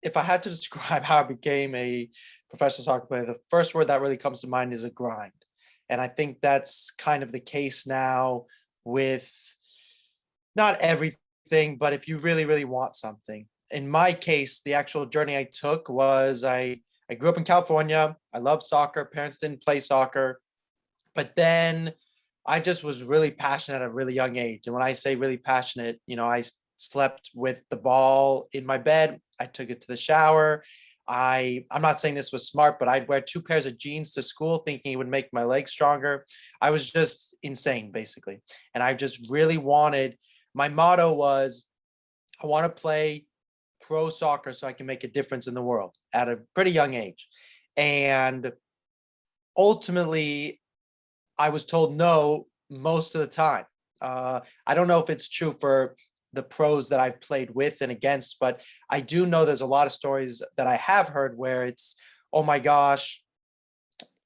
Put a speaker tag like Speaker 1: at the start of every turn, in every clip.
Speaker 1: if I had to describe how I became a professional soccer player, the first word that really comes to mind is a grind. And I think that's kind of the case now with not everything, but if you really, really want something. In my case, the actual journey I took was I grew up in California. I love soccer. Parents didn't play soccer. But then I just was really passionate at a really young age. And when I say really passionate, I slept with the ball in my bed. I took it to the shower. I'm not saying this was smart, but I'd wear two pairs of jeans to school thinking it would make my legs stronger. I was just insane, basically. And I just really wanted, my motto was, I want to play pro soccer so I can make a difference in the world at a pretty young age. And ultimately, I was told no most of the time. I don't know if it's true for the pros that I've played with and against, but I do know there's a lot of stories that I have heard where it's, oh my gosh,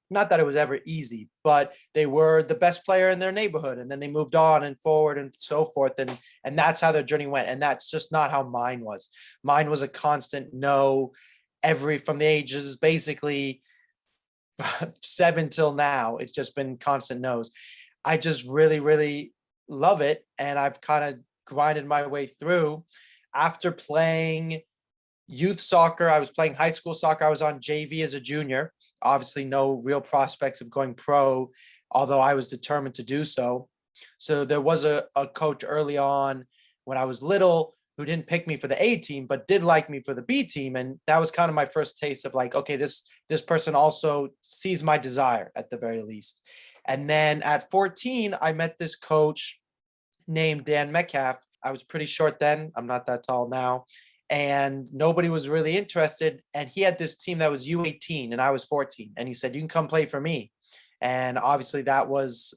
Speaker 1: not that it was ever easy, but they were the best player in their neighborhood, and then they moved on and forward and so forth, and that's how their journey went. And that's just not how mine was. Mine was a constant no, from the ages basically 7 till now. It's just been constant no's. I just really, really love it, and I've kind of grinded my way through. After playing youth soccer, I was playing high school soccer. I was on JV as a junior. Obviously, no real prospects of going pro, although I was determined to do so. So there was a coach early on when I was little who didn't pick me for the A team, but did like me for the B team. And that was kind of my first taste of like, okay, this person also sees my desire at the very least. And then at 14, I met this coach named Dan Metcalf. I was pretty short then. I'm not that tall now. And nobody was really interested. And he had this team that was U18 and I was 14. And he said, you can come play for me. And obviously that was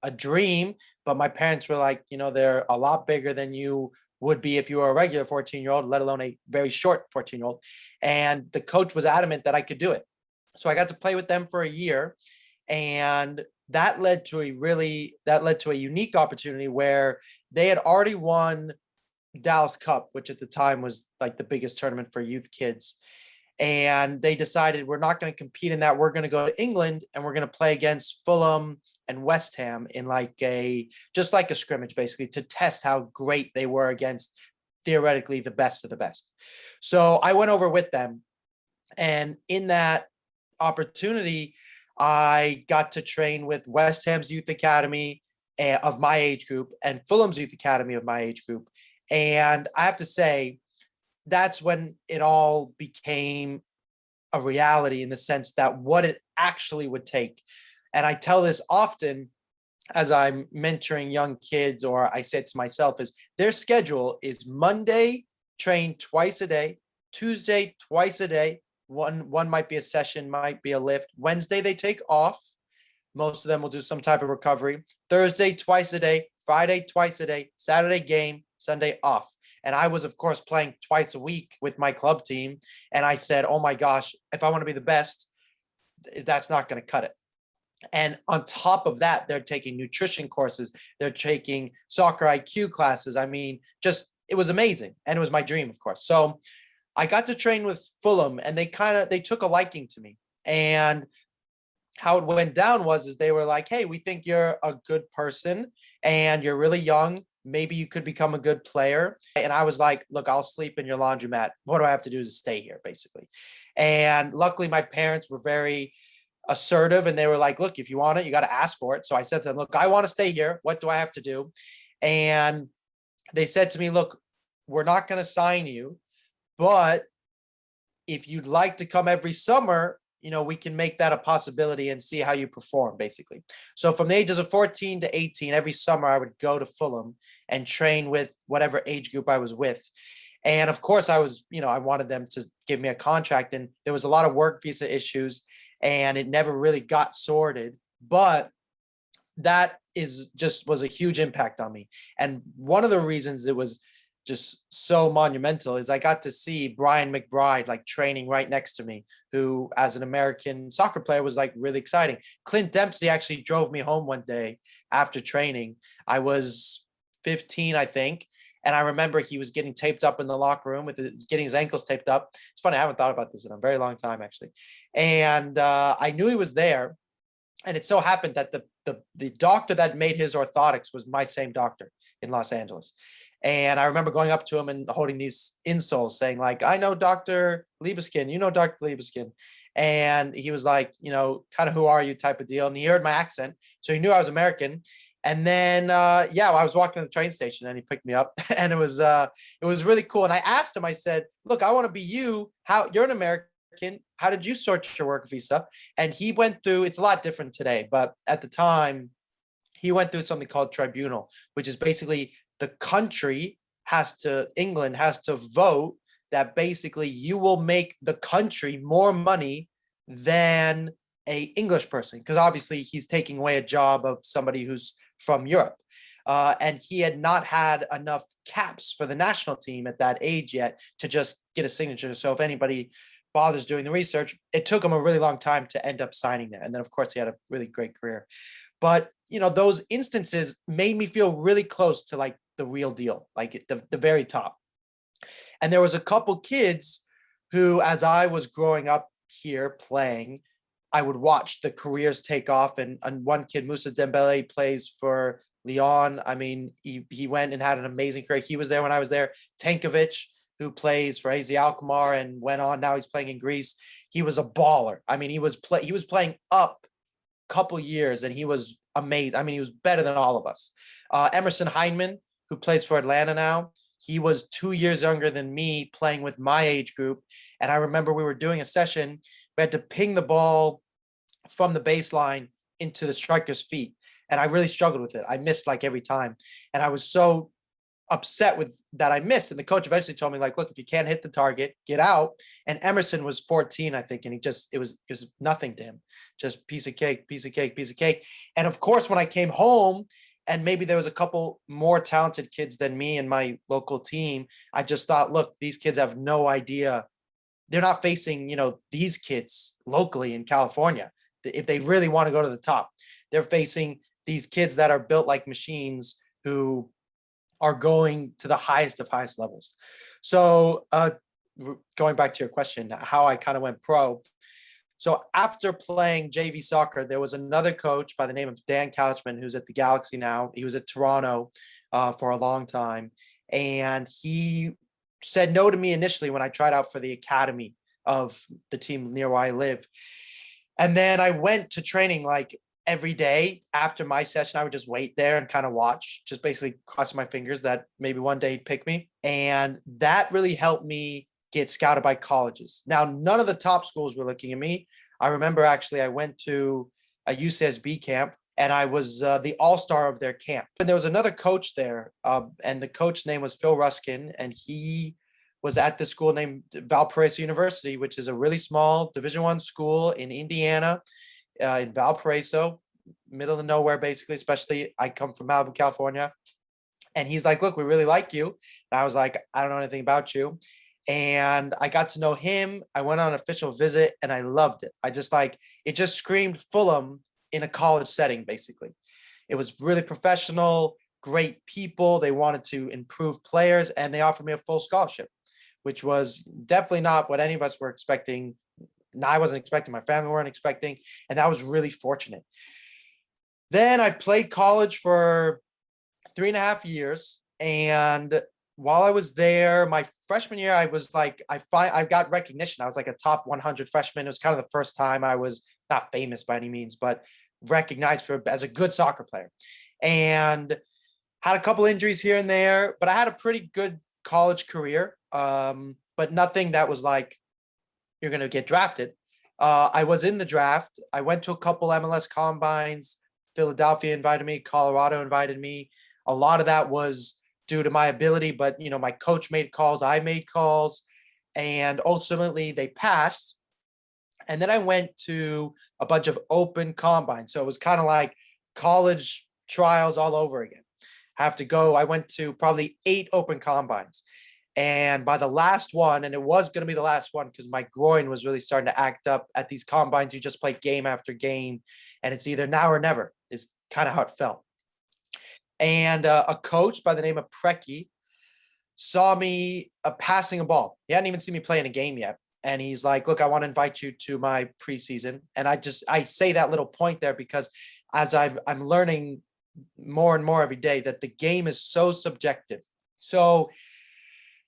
Speaker 1: a dream, but my parents were like, they're a lot bigger than you would be if you were a regular 14-year-old, let alone a very short 14-year-old. And the coach was adamant that I could do it. So I got to play with them for a year. And that led to a unique opportunity where they had already won Dallas Cup, which at the time was like the biggest tournament for youth kids. And they decided we're not going to compete in that. We're going to go to England and we're going to play against Fulham and West Ham in just like a scrimmage, basically, to test how great they were against theoretically the best of the best. So I went over with them. And in that opportunity, I got to train with West Ham's Youth Academy of my age group and Fulham's Youth Academy of my age group. And I have to say, that's when it all became a reality in the sense that what it actually would take. And I tell this often as I'm mentoring young kids, or I say it to myself, is their schedule is Monday, train twice a day, Tuesday, twice a day. One might be a session, might be a lift. Wednesday, they take off. Most of them will do some type of recovery. Thursday, twice a day. Friday, twice a day. Saturday, game. Sunday, off. And I was, of course, playing twice a week with my club team. And I said, oh my gosh, if I want to be the best, that's not going to cut it. And on top of that, they're taking nutrition courses. They're taking soccer IQ classes. I mean, it was amazing. And it was my dream, of course. So I got to train with Fulham, and they took a liking to me. And how it went down is they were like, hey, we think you're a good person and you're really young. Maybe you could become a good player. And I was like, look, I'll sleep in your laundromat. What do I have to do to stay here, basically? And luckily, my parents were very assertive, and they were like, look, if you want it, you got to ask for it. So I said to them, look, I want to stay here. What do I have to do? And they said to me, look, we're not going to sign you, but if you'd like to come every summer, we can make that a possibility and see how you perform, basically. So from the ages of 14 to 18, every summer I would go to Fulham and train with whatever age group I was with. And of course I wanted them to give me a contract, and there was a lot of work visa issues and it never really got sorted, but that was a huge impact on me. And one of the reasons it was just so monumental is I got to see Brian McBride training right next to me, who as an American soccer player was really exciting. Clint Dempsey actually drove me home one day after training. I was 15, I think. And I remember he was getting taped up in the locker room getting his ankles taped up. It's funny, I haven't thought about this in a very long time, actually. And I knew he was there. And it so happened that the doctor that made his orthotics was my same doctor in Los Angeles. And I remember going up to him and holding these insoles saying like, I know Dr. Liebeskin, you know Dr. Liebeskin. And he was like, kind of who are you type of deal. And he heard my accent. So he knew I was American. And then, I was walking to the train station and he picked me up and it was really cool. And I asked him, I said, look, I want to be you. You're an American. How did you sort your work visa? And he went through, it's a lot different today, but at the time he went through something called tribunal, which is basically the country England has to vote that basically you will make the country more money than a English person. Because obviously he's taking away a job of somebody who's from Europe. And he had not had enough caps for the national team at that age yet to just get a signature. So if anybody bothers doing the research, it took him a really long time to end up signing there. And then of course he had a really great career. But those instances made me feel really close to like the real deal, like the very top. And there was a couple kids who, as I was growing up here playing, I would watch the careers take off. And one kid, Moussa Dembele, plays for Lyon. I mean, he went and had an amazing career. He was there when I was there. Tankovic, who plays for AZ Alkmaar and went on. Now he's playing in Greece. He was a baller. I mean, he was playing up a couple years and he was amazing. I mean, he was better than all of us. Emerson Heineman, who plays for Atlanta now, he was 2 years younger than me playing with my age group. And I remember we were doing a session. We had to ping the ball from the baseline into the striker's feet. And I really struggled with it. I missed like every time. And I was so upset with that I missed. And the coach eventually told me like, look, if you can't hit the target, get out. And Emerson was 14, I think. And it was nothing to him. Just piece of cake, piece of cake, piece of cake. And of course, when I came home and maybe there was a couple more talented kids than me in my local team, I just thought, look, these kids have no idea. They're not facing, these kids locally in California. If they really want to go to the top, they're facing these kids that are built like machines who are going to the highest of highest levels. So going back to your question, how I kind of went pro. So after playing JV soccer, there was another coach by the name of Dan Couchman, who's at the Galaxy now. He was at Toronto for a long time. And he said no to me initially when I tried out for the academy of the team near where I live. And then I went to training like every day after my session. I would just wait there and kind of watch, just basically crossing my fingers that maybe one day he'd pick me. And that really helped me get scouted by colleges. Now, none of the top schools were looking at me. I remember actually I went to a UCSB camp and I was the all-star of their camp. And there was another coach there and the coach name was Phil Ruskin. And he was at the school named Valparaiso University, which is a really small Division I school in Indiana, in Valparaiso, middle of nowhere, basically, especially I come from Malibu, California. And he's like, look, we really like you. And I was like, I don't know anything about you. And I got to know him. I went on an official visit and I loved it. It just screamed Fulham in a college setting, basically. It was really professional, great people. They wanted to improve players and they offered me a full scholarship, which was definitely not what any of us were expecting. I wasn't expecting, my family weren't expecting, and that was really fortunate. Then I played college for 3.5 years. And while I was there, my freshman year, I was like, I got recognition. I was like a top 100 freshman. It was kind of the first time I was not famous by any means, but recognized as a good soccer player. And had a couple injuries here and there, but I had a pretty good college career. But nothing that was like, you're going to get drafted. I was in the draft. I went to a couple MLS combines. Philadelphia invited me. Colorado invited me. A lot of that was due to my ability, but my coach made calls. I made calls, and ultimately they passed. And then I went to a bunch of open combines. So it was kind of like college trials all over again. I went to probably 8 open combines. And by the last one, and it was going to be the last one because my groin was really starting to act up at these combines. You just play game after game, and it's either now or never is kind of how it felt. And a coach by the name of Preki saw me passing a ball. He hadn't even seen me play in a game yet. And he's like, look, I want to invite you to my preseason. And I say that little point there because as I'm learning more and more every day that the game is so subjective. So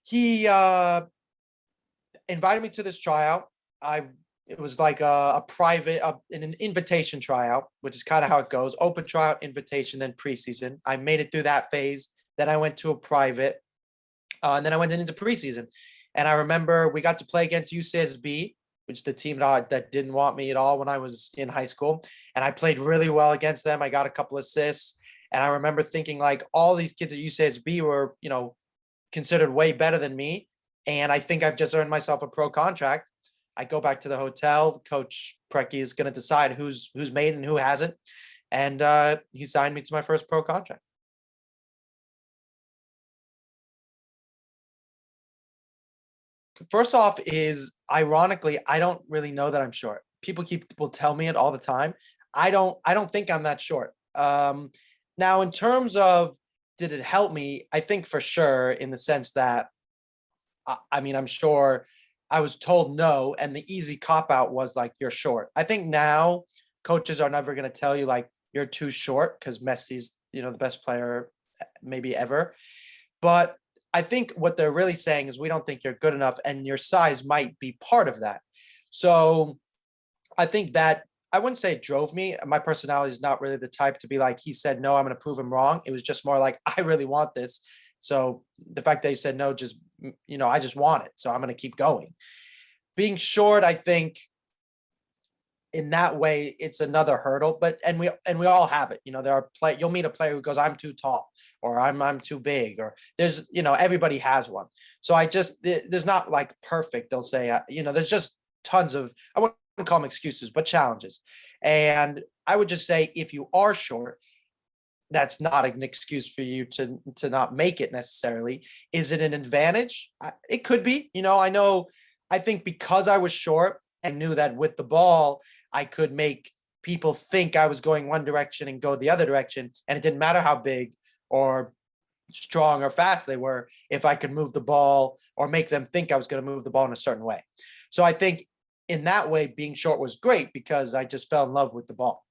Speaker 1: he invited me to this tryout. It was like a private, an invitation tryout, which is kind of how it goes. Open tryout, invitation, then preseason. I made it through that phase. Then I went to a private, and then I went into preseason. And I remember we got to play against UCSB, which is the team that didn't want me at all when I was in high school. And I played really well against them. I got a couple assists. And I remember thinking like all these kids at UCSB were, considered way better than me. And I think I've just earned myself a pro contract. I go back to the hotel. Coach Preki is going to decide who's made and who hasn't. And he signed me to my first pro contract. First off is ironically, I don't really know that I'm short. People will tell me it all the time. I don't think I'm that short. Now in terms of did it help me? I think for sure in the sense that I'm sure I was told no, and the easy cop out was like you're short. I think now coaches are never going to tell you like you're too short because Messi's the best player maybe ever. But I think what they're really saying is we don't think you're good enough, and your size might be part of that. So I think that I wouldn't say it drove me. My personality is not really the type to be like, he said no, I'm going to prove him wrong. It was just more like, I really want this. So the fact that he said no, just, I just want it. So I'm going to keep going. Being short, I think in that way, it's another hurdle, and we all have it. There are you'll meet a player who goes, I'm too tall, or I'm too big, or there's, everybody has one. So there's not like perfect. They'll say, there's just tons of, I wouldn't call them excuses, but challenges. And I would just say, if you are short, that's not an excuse for you to not make it necessarily. Is it an advantage? It could be. I think because I was short and knew that with the ball, I could make people think I was going one direction and go the other direction. And it didn't matter how big or strong or fast they were, if I could move the ball or make them think I was going to move the ball in a certain way. So I think in that way, being short was great because I just fell in love with the ball.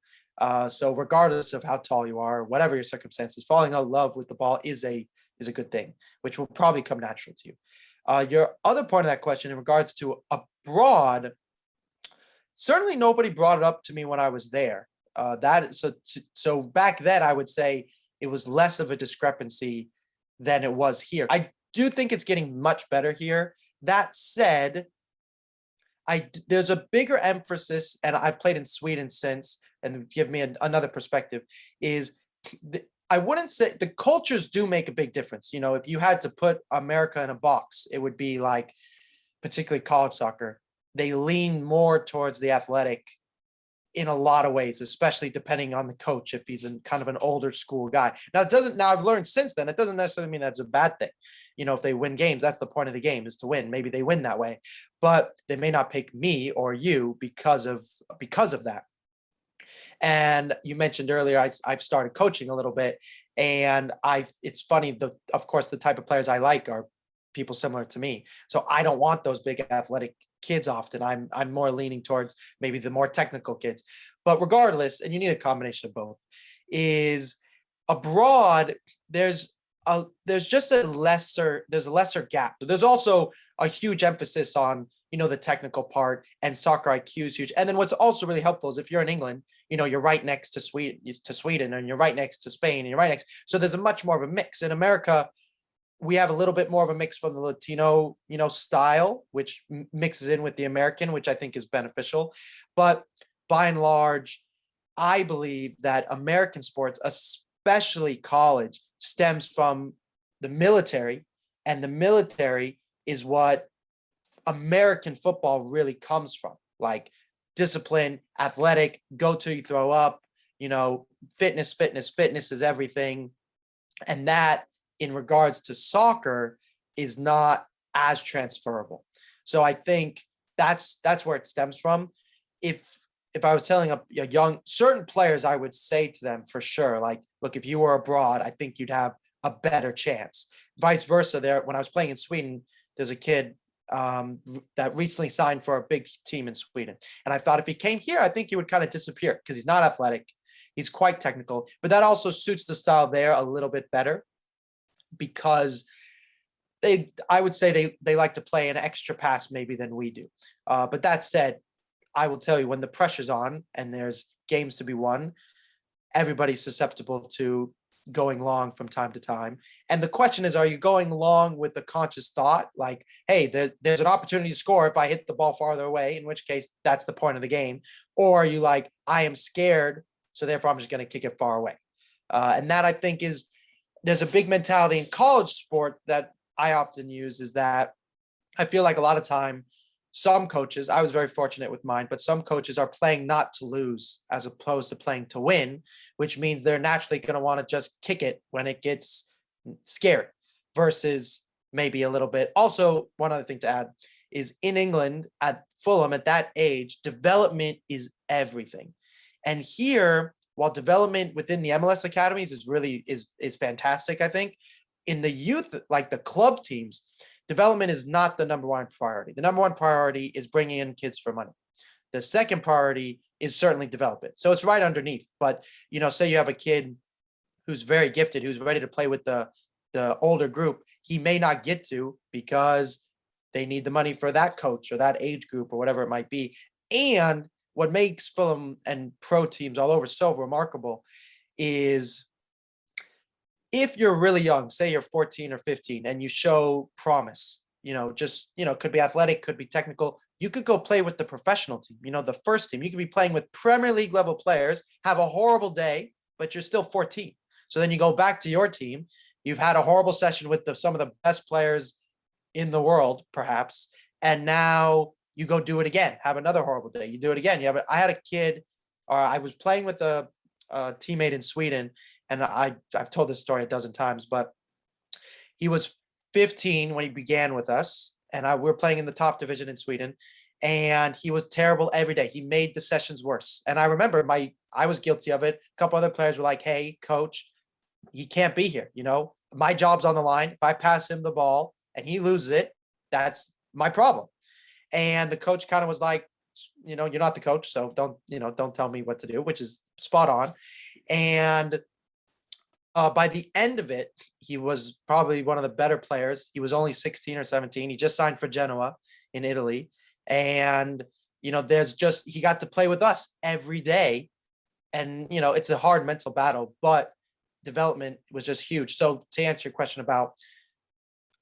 Speaker 1: So regardless of how tall you are, whatever your circumstances, falling in love with the ball is a good thing, which will probably come natural to you. Your other part of that question in regards to abroad, certainly nobody brought it up to me when I was there. So back then I would say it was less of a discrepancy than it was here. I do think it's getting much better here. That said, there's a bigger emphasis, and I've played in Sweden since, and give me another perspective, I wouldn't say the cultures do make a big difference. If you had to put America in a box, it would be like, particularly college soccer, they lean more towards the athletic in a lot of ways, especially depending on the coach, if he's kind of an older school guy. Now I've learned since then, it doesn't necessarily mean that's a bad thing. If they win games, that's the point of the game, is to win. Maybe they win that way, but they may not pick me or you because of that. And you mentioned earlier, I've started coaching a little bit, and it's funny, of course, the type of players I like are people similar to me. So I don't want those big athletic kids often. I'm more leaning towards maybe the more technical kids. But regardless, and you need a combination of both, is abroad, there's a lesser gap. So there's also a huge emphasis on, the technical part, and soccer IQ is huge. And then what's also really helpful is if you're in England, you're right next to Sweden, and you're right next to Spain, and you're right next. So there's a much more of a mix. In America, we have a little bit more of a mix from the Latino, style, which mixes in with the American, which I think is beneficial. But by and large, I believe that American sports, especially college, stems from the military, and the military is what American football really comes from. Like discipline, athletic, go till you throw up, fitness is everything. And that, in regards to soccer, is not as transferable. So I think that's where it stems from. If I was telling a young certain players, I would say to them for sure, like, look, if you were abroad, I think you'd have a better chance. Vice versa, there when I was playing in Sweden, there's a kid that recently signed for a big team in Sweden. And I thought if he came here, I think he would kind of disappear because he's not athletic. He's quite technical, but that also suits the style there a little bit better because I would say they like to play an extra pass maybe than we do. But that said, I will tell you when the pressure's on and there's games to be won, everybody's susceptible to going long from time to time. And the question is, are you going long with a conscious thought? Like, hey, there's an opportunity to score if I hit the ball farther away, in which case that's the point of the game. Or are you like, I am scared, so therefore I'm just going to kick it far away. And that I think there's a big mentality in college sport that I often use is that I feel like a lot of time, some coaches, I was very fortunate with mine, but some coaches are playing not to lose as opposed to playing to win, which means they're naturally going to want to just kick it when it gets scary versus maybe a little bit. Also, one other thing to add is in England at Fulham at that age, development is everything. And here, while development within the MLS academies is really is fantastic, I think in the youth, like the club teams, development is not the number one priority. The number one priority is bringing in kids for money. The second priority is certainly development. So it's right underneath. But, say you have a kid who's very gifted, who's ready to play with the older group, he may not get to because they need the money for that coach or that age group or whatever it might be. And what makes Fulham and pro teams all over so remarkable is if you're really young, say you're 14 or 15 and you show promise, could be athletic, could be technical, you could go play with the professional team, the first team. You could be playing with Premier League level players, have a horrible day, but you're still 14. So then you go back to your team. You've had a horrible session with some of the best players in the world, perhaps. And now you go do it again, have another horrible day. You do it again. I had a kid, or I was playing with a teammate in Sweden, and I've told this story a dozen times, but he was 15 when he began with us, and we're playing in the top division in Sweden, and he was terrible every day. He made the sessions worse. And I remember I was guilty of it. A couple other players were like, hey, coach, he can't be here. My job's on the line. If I pass him the ball and he loses it, that's my problem. And the coach kind of was like, you're not the coach, so don't tell me what to do, which is spot on. And by the end of it, he was probably one of the better players. He was only 16 or 17. He just signed for Genoa in Italy. And, he got to play with us every day. And, it's a hard mental battle, but development was just huge. So to answer your question about,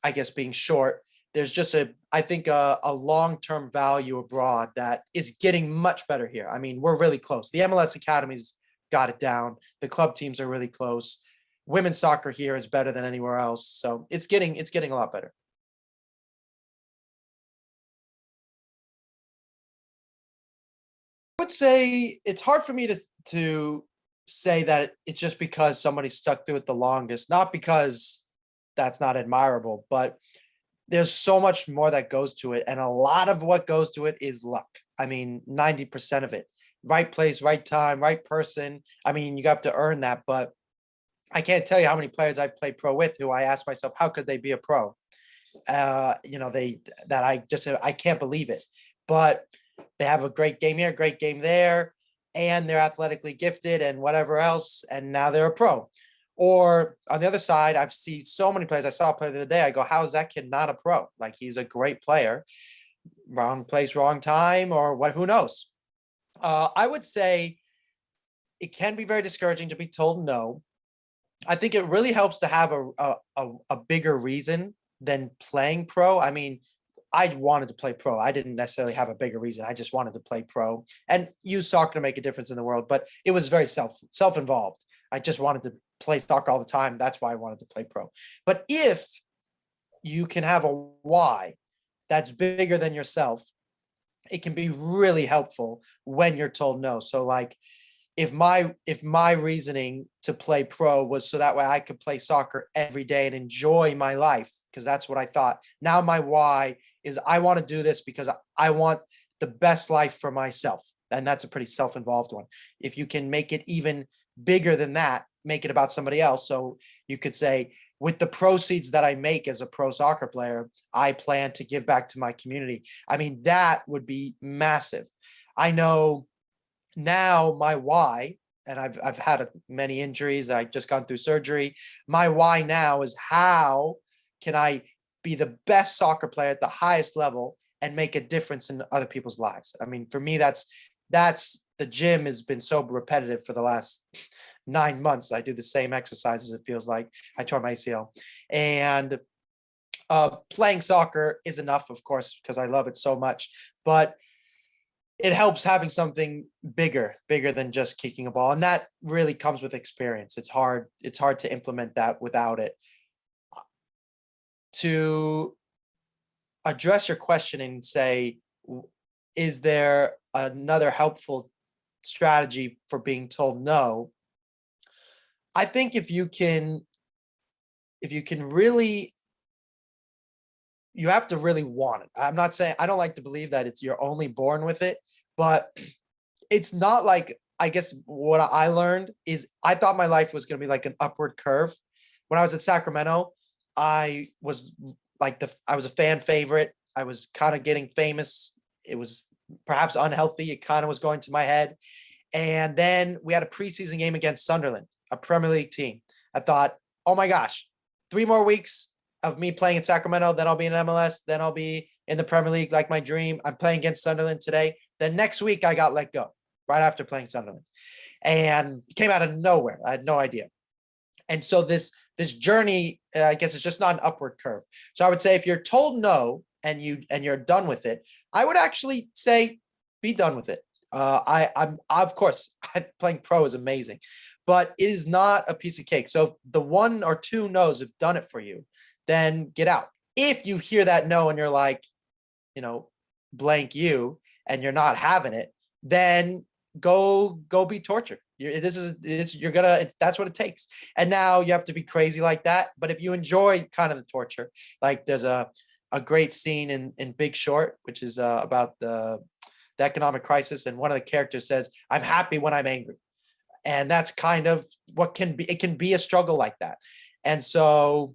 Speaker 1: I guess, being short, there's just I think a long-term value abroad that is getting much better here. I mean, we're really close. The MLS academies got it down. The club teams are really close. Women's soccer here is better than anywhere else. So it's getting a lot better. I would say it's hard for me to say that it's just because somebody stuck through it the longest, not because that's not admirable, but there's so much more that goes to it. And a lot of what goes to it is luck. I mean, 90% of it, right place, right time, right person. I mean, you have to earn that, but I can't tell you how many players I've played pro with who I ask myself, how could they be a pro? I can't believe it, but they have a great game here, great game there, and they're athletically gifted and whatever else. And now they're a pro. Or on the other side, I've seen so many players. I saw a player the other day. I go, how is that kid not a pro? Like, he's a great player. Wrong place, wrong time, or what? Who knows? I would say it can be very discouraging to be told no. I think it really helps to have a bigger reason than playing pro. I mean, I wanted to play pro. I didn't necessarily have a bigger reason. I just wanted to play pro and use soccer to make a difference in the world. But it was very self-involved. I just wanted to play soccer all the time. That's why I wanted to play pro. But if you can have a why that's bigger than yourself, it can be really helpful when you're told no. So like if my reasoning to play pro was so that way I could play soccer every day and enjoy my life, because that's what I thought. Now my why is I want to do this because I want the best life for myself. And that's a pretty self-involved one. If you can make it even bigger than that, make it about somebody else. So you could say, with the proceeds that I make as a pro soccer player, I plan to give back to my community. I mean, that would be massive. I know now my why, and I've had many injuries. I've just gone through surgery. My why now is, how can I be the best soccer player at the highest level and make a difference in other people's lives? I mean, for me, that's the gym has been so repetitive for the last 9 months. I do the same exercises. It feels like I tore my ACL, and playing soccer is enough, of course, because I love it so much. But it helps having something bigger than just kicking a ball. And that really comes with experience. It's hard to implement that without it. To address your question and say, is there another helpful strategy for being told no? I think if you can really, you have to really want it. I'm not saying, I don't like to believe that you're only born with it, but it's not like, I guess what I learned is, I thought my life was going to be like an upward curve. When I was at Sacramento, I was I was a fan favorite. I was kind of getting famous. It was perhaps unhealthy. It kind of was going to my head. And then we had a preseason game against Sunderland, a Premier League team. I thought, oh my gosh, 3 more weeks of me playing in Sacramento, then I'll be in MLS, then I'll be in the Premier League, like my dream. I'm playing against Sunderland today. Then next week I got let go right after playing Sunderland, and came out of nowhere. I had no idea. And so this journey, I guess, it's just not an upward curve. So I would say, if you're told no and you're done with it, I would actually say, be done with it. I'm of course, playing pro is amazing, but it is not a piece of cake. So if the 1 or 2 no's have done it for you, then get out. If you hear that no and you're like, blank you, and you're not having it, then go be tortured. That's what it takes. And now you have to be crazy like that. But if you enjoy kind of the torture, like there's a great scene in Big Short, which is about the economic crisis, and one of the characters says, "I'm happy when I'm angry," and that's kind of what can be. It can be a struggle like that, and so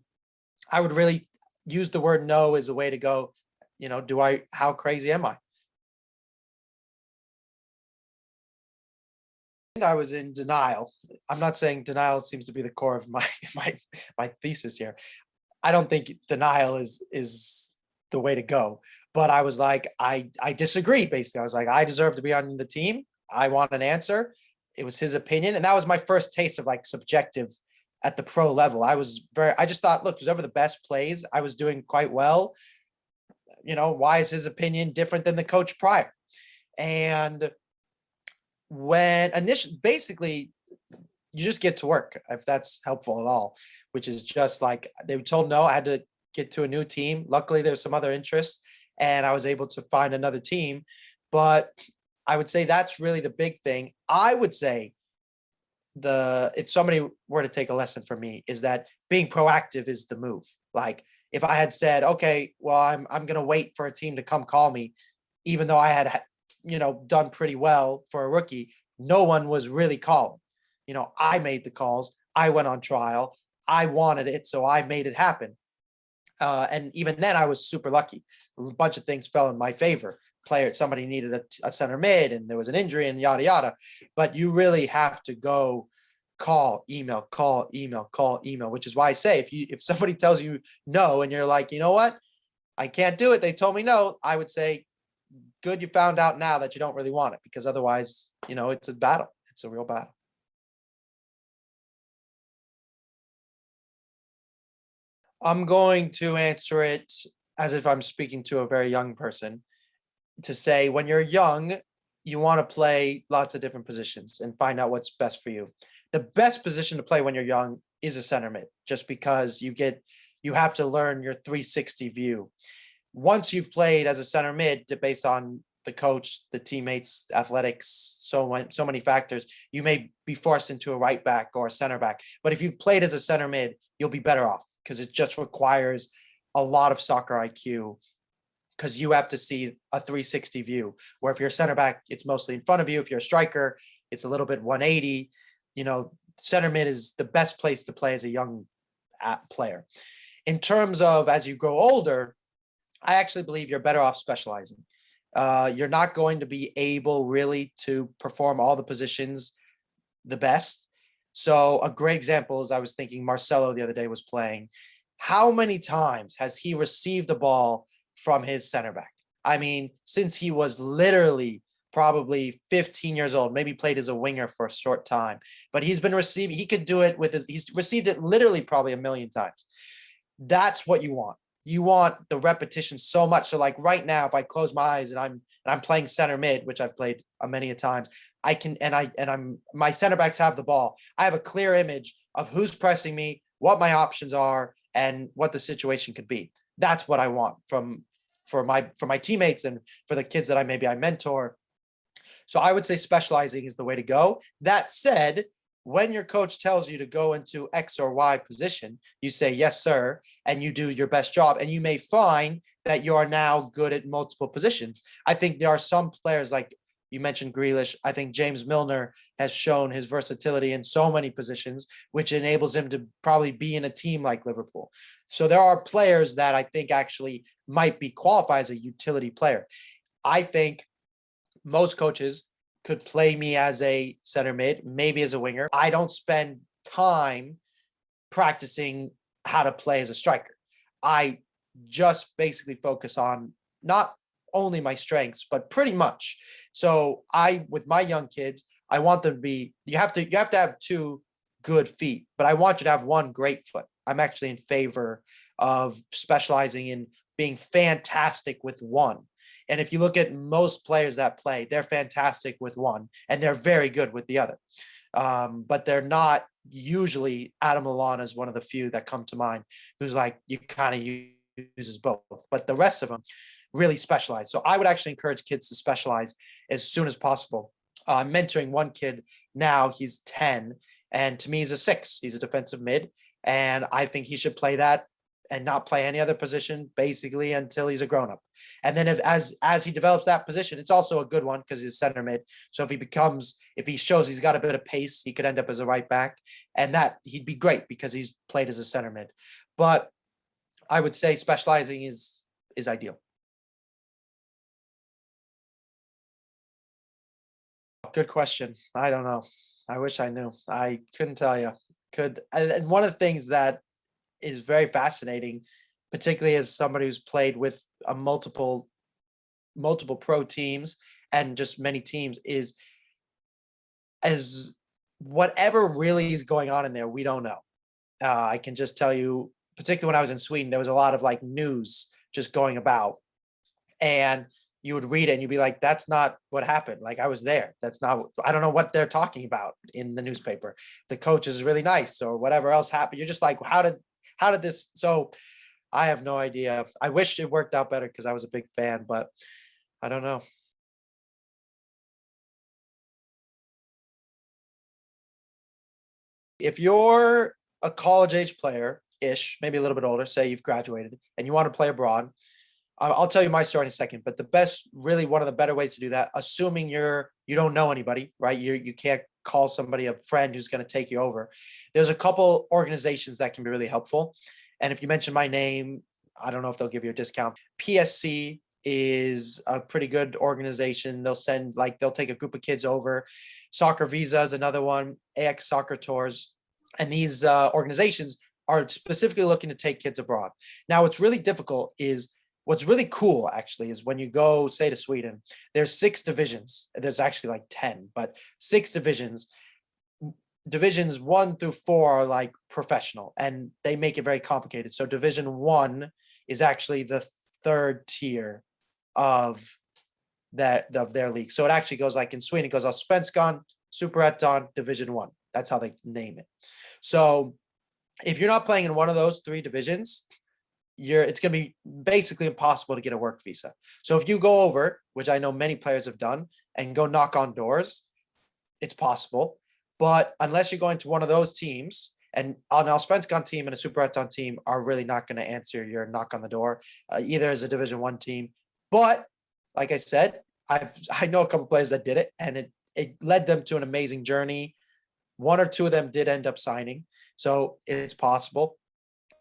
Speaker 1: I would really use the word no as a way to go. How crazy am I? And I was in denial. I'm not saying denial seems to be the core of my my thesis here. I don't think denial is the way to go. But I was like, I disagree. Basically, I was like, I deserve to be on the team. I want an answer. It was his opinion, and that was my first taste of like subjective at the pro level. I just thought, look, whoever the best plays, I was doing quite well. Why is his opinion different than the coach prior? And when initially, basically, you just get to work, if that's helpful at all, which is just like, they were told no, I had to get to a new team. Luckily, there's some other interests, and I was able to find another team. But I would say that's really the big thing. I would say if somebody were to take a lesson from me, is that being proactive is the move. Like, if I had said, okay, well, I'm going to wait for a team to come call me, even though I had, done pretty well for a rookie, no one was really calling. I made the calls. I went on trial. I wanted it, so I made it happen. And even then, I was super lucky. A bunch of things fell in my favor. Somebody needed a center mid, and there was an injury, and yada yada. But you really have to go call, email, which is why I say, if somebody tells you no and you're like, you know what, I can't do it, they told me no, I would say, good, you found out now that you don't really want it, because otherwise, it's a battle. It's a real battle. I'm going to answer it as if I'm speaking to a very young person, to say, when you're young, you want to play lots of different positions and find out what's best for you. The best position to play when you're young is a center mid, just because you have to learn your 360 view. Once you've played as a center mid, based on the coach, the teammates, athletics, so many factors, you may be forced into a right back or a center back. But if you've played as a center mid, you'll be better off, because it just requires a lot of soccer IQ, because you have to see a 360 view, where if you're a center back, it's mostly in front of you. If you're a striker, it's a little bit 180. Center mid is the best place to play as a young player. In terms of as you grow older, I actually believe you're better off specializing. You're not going to be able really to perform all the positions the best. So a great example is I was thinking Marcelo the other day was playing. How many times has he received a ball from his center back? I mean, since he was literally probably 15 years old, maybe played as a winger for a short time, but he's been receiving, he could do it with he's received it literally probably a million times. That's what you want. You want the repetition so much. So like right now, if I close my eyes and I'm playing center mid, which I've played many a times, I can, I'm my center backs have the ball. I have a clear image of who's pressing me, what my options are, and what the situation could be. That's what I want for my teammates and for the kids that I mentor. So I would say specializing is the way to go. That said, when your coach tells you to go into X or Y position, you say, yes, sir, and you do your best job. And you may find that you are now good at multiple positions. I think there are some players like you mentioned Grealish. I think James Milner has shown his versatility in so many positions, which enables him to probably be in a team like Liverpool. So there are players that I think actually might be qualified as a utility player. I think most coaches could play me as a center mid, maybe as a winger. I don't spend time practicing how to play as a striker. I just basically focus on not only my strengths, but pretty much. So with my young kids, I want them to be, you have to have two good feet, but I want you to have one great foot. I'm actually in favor of specializing in being fantastic with one. And if you look at most players that play, they're fantastic with one and they're very good with the other. But they're not usually. Adam Lallana is one of the few that come to mind who's like, you kind of uses both, but the rest of them really specialize. So I would actually encourage kids to specialize as soon as possible. I'm mentoring one kid now, he's 10, and to me, he's a 6. He's a defensive mid, and I think he should play that and not play any other position basically until he's a grown-up. And then as he develops that position, it's also a good one because he's center mid. So if he shows he's got a bit of pace, he could end up as a right back, and that he'd be great because he's played as a center mid. But I would say specializing is ideal. Good question. I don't know. I wish I knew. I couldn't tell you. And one of the things that is very fascinating, particularly as somebody who's played with a multiple pro teams and just many teams, is as whatever really is going on in there, we don't know. I can just tell you, particularly when I was in Sweden, there was a lot of like news just going about, and you would read it and you'd be like, that's not what happened. Like, I was there. I don't know what they're talking about in the newspaper. The coach is really nice or whatever else happened. You're just like, how did this? So I have no idea. I wish it worked out better because I was a big fan, but I don't know. If you're a college age player-ish, maybe a little bit older, say you've graduated and you want to play abroad, I'll tell you my story in a second, but really one of the better ways to do that, assuming you don't know anybody, right? You can't call somebody a friend who's going to take you over. There's a couple organizations that can be really helpful. And if you mention my name, I don't know if they'll give you a discount. PSC is a pretty good organization. They'll take a group of kids over. Soccer Visa is another one, AX Soccer Tours. And these organizations are specifically looking to take kids abroad. Now, what's really cool actually is when you go, say, to Sweden, there's 6 divisions. There's actually like 10, but 6 divisions. Divisions 1 through 4 are like professional, and they make it very complicated. So Division 1 is actually the 3rd tier of their league. So it actually goes like in Sweden, it goes Allsvenskan, Superettan, Division 1. That's how they name it. So if you're not playing in one of those 3 divisions, it's going to be basically impossible to get a work visa. So if you go over, which I know many players have done, and go knock on doors, it's possible. But unless you're going to one of those teams, and an Allsvenskan team and a Superettan team are really not going to answer your knock on the door, either as a Division 1 team. But like I said, I know a couple players that did it, and it led them to an amazing journey. 1 or 2 of them did end up signing, so it's possible.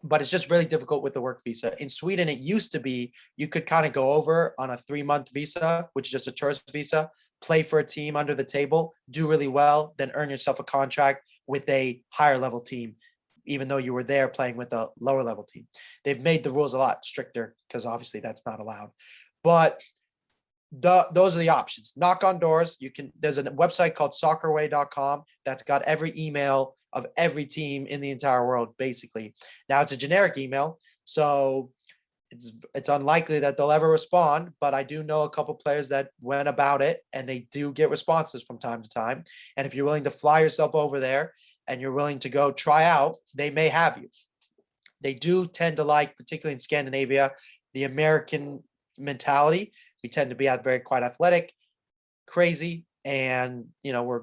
Speaker 1: but it's just really difficult with the work visa. In Sweden, it used to be you could kind of go over on a 3-month visa, which is just a tourist visa, play for a team under the table, do really well, then earn yourself a contract with a higher level team, even though you were there playing with a lower level team. They've made the rules a lot stricter because obviously that's not allowed. But those are the options. Knock on doors. There's a website called soccerway.com that's got every email of every team in the entire world, basically. Now it's a generic email, so it's unlikely that they'll ever respond, but I do know a couple players that went about it and they do get responses from time to time. And if you're willing to fly yourself over there and you're willing to go try out, they may have you. They do tend to like, particularly in Scandinavia, the American mentality. We tend to be very quite athletic, crazy, and we're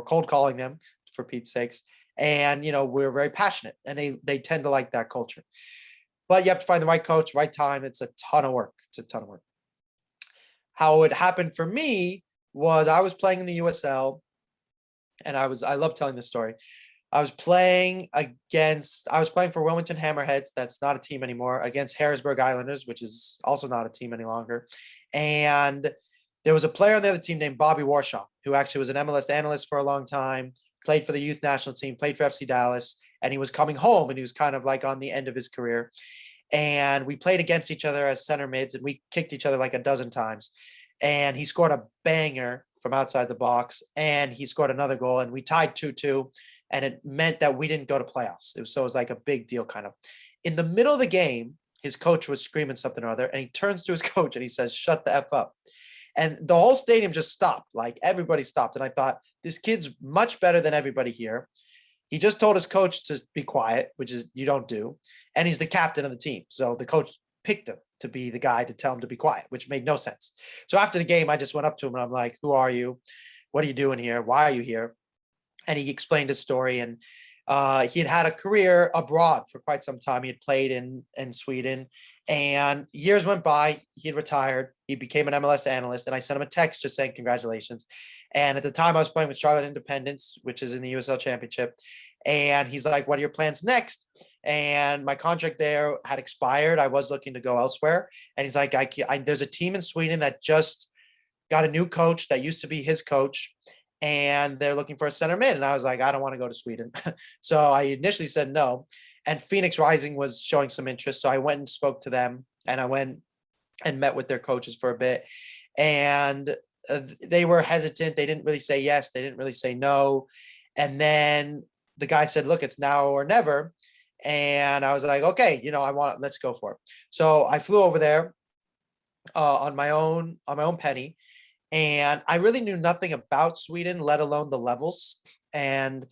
Speaker 1: cold calling them, for Pete's sakes. And we're very passionate, and they tend to like that culture. But you have to find the right coach, right time. It's a ton of work. How it happened for me was I was playing in the USL, and I love telling this story. I was playing for Wilmington Hammerheads. That's not a team anymore, against Harrisburg Islanders, which is also not a team any longer. And there was a player on the other team named Bobby Warshaw, who actually was an MLS analyst for a long time, played for the youth national team, played for FC Dallas, and he was coming home, and he was kind of like on the end of his career. And we played against each other as center mids, and we kicked each other like a dozen times. And he scored a banger from outside the box, and he scored another goal, and we tied 2-2, and it meant that we didn't go to playoffs. It was like a big deal, kind of. In the middle of the game, his coach was screaming something or other, and he turns to his coach and he says, "Shut the F up." And the whole stadium just stopped. Like, everybody stopped. And I thought, this kid's much better than everybody here. He just told his coach to be quiet, which is you don't do. And he's the captain of the team. So the coach picked him to be the guy to tell him to be quiet, which made no sense. So after the game, I just went up to him and I'm like, "Who are you? What are you doing here? Why are you here?" And he explained his story. And he had a career abroad for quite some time. He had played in Sweden, and years went by. He had retired. He became an MLS analyst, and I sent him a text just saying congratulations. And at the time, I was playing with Charlotte Independence, which is in the USL Championship. And he's like, "What are your plans next?" And my contract there had expired. I was looking to go elsewhere. And he's like, "There's a team in Sweden that just got a new coach that used to be his coach, and they're looking for a center mid." And I was like, "I don't want to go to Sweden." So I initially said no. And Phoenix Rising was showing some interest. So I went and spoke to them, and I went and met with their coaches for a bit. And they were hesitant. They didn't really say yes. They didn't really say no. And then the guy said, "Look, it's now or never." And I was like, "Okay, let's go for it." So I flew over there on my own penny. And I really knew nothing about Sweden, let alone the levels. And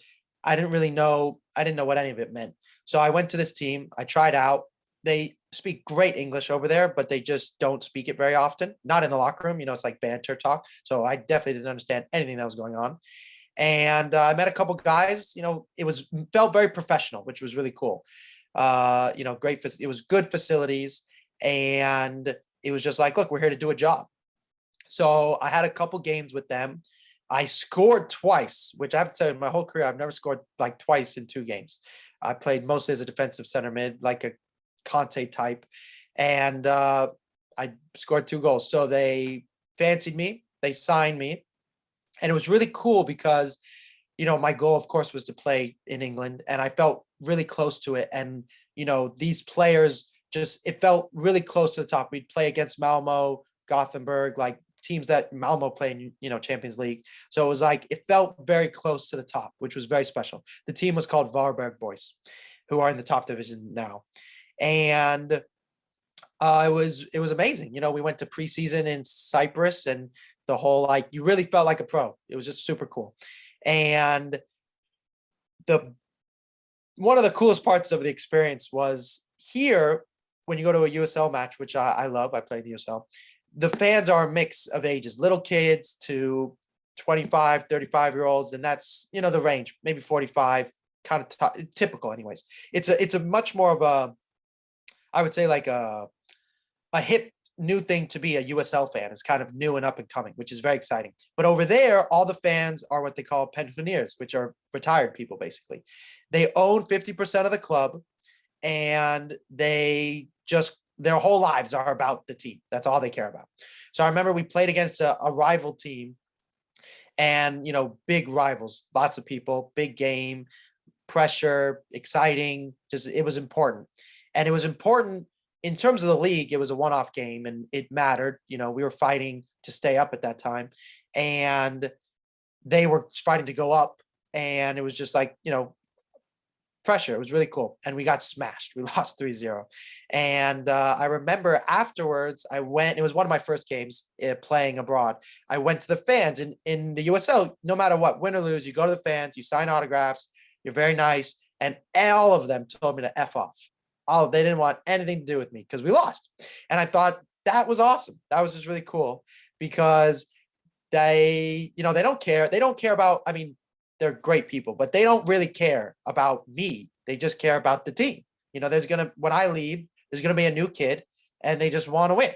Speaker 1: I didn't know what any of it meant. So I went to this team. I tried out. They speak great English over there, but they just don't speak it very often. Not in the locker room. It's like banter talk. So I definitely didn't understand anything that was going on. And I met a couple guys. It felt very professional, which was really cool. Great. It was good facilities, and it was just like, "Look, we're here to do a job." So I had a couple games with them. I scored twice, which I have to say, in my whole career, I've never scored like twice in 2 games. I played mostly as a defensive center mid, like a Conte type. And I scored 2 goals. So they fancied me. They signed me. And it was really cool because, my goal, of course, was to play in England. And I felt really close to it. And, these players it felt really close to the top. We'd play against Malmo, Gothenburg, like teams that Malmo play in, Champions League. So it was like, it felt very close to the top, which was very special. The team was called Varberg Boys, who are in the top division now. And it was amazing. We went to preseason in Cyprus, and the whole, you really felt like a pro. It was just super cool. And one of the coolest parts of the experience was here, when you go to a USL match, which I love, I play the USL, the fans are a mix of ages, little kids to 25, 35-year-olds. And that's, the range, maybe 45, kind of typical anyways. It's a much more of I would say like a hip new thing to be a USL fan. Is kind of new and up and coming, which is very exciting. But over there, all the fans are what they call pensioners, which are retired people, basically. They own 50% of the club, and their whole lives are about the team. That's all they care about. So I remember we played against a rival team, and big rivals, lots of people, big game, pressure, exciting, just it was important. And it was important in terms of the league. It was a one-off game and it mattered. We were fighting to stay up at that time, and they were fighting to go up, and it was just like, pressure. It was really cool. And we got smashed. We lost 3-0. And I remember afterwards, it was one of my first games playing abroad. I went to the fans in the USL. No matter what, win or lose, you go to the fans, you sign autographs, you're very nice. And all of them told me to F off. They didn't want anything to do with me because we lost. And I thought that was awesome. That was just really cool because they don't care. They don't care about, they're great people, but they don't really care about me. They just care about the team. When I leave, there's going to be a new kid and they just want to win.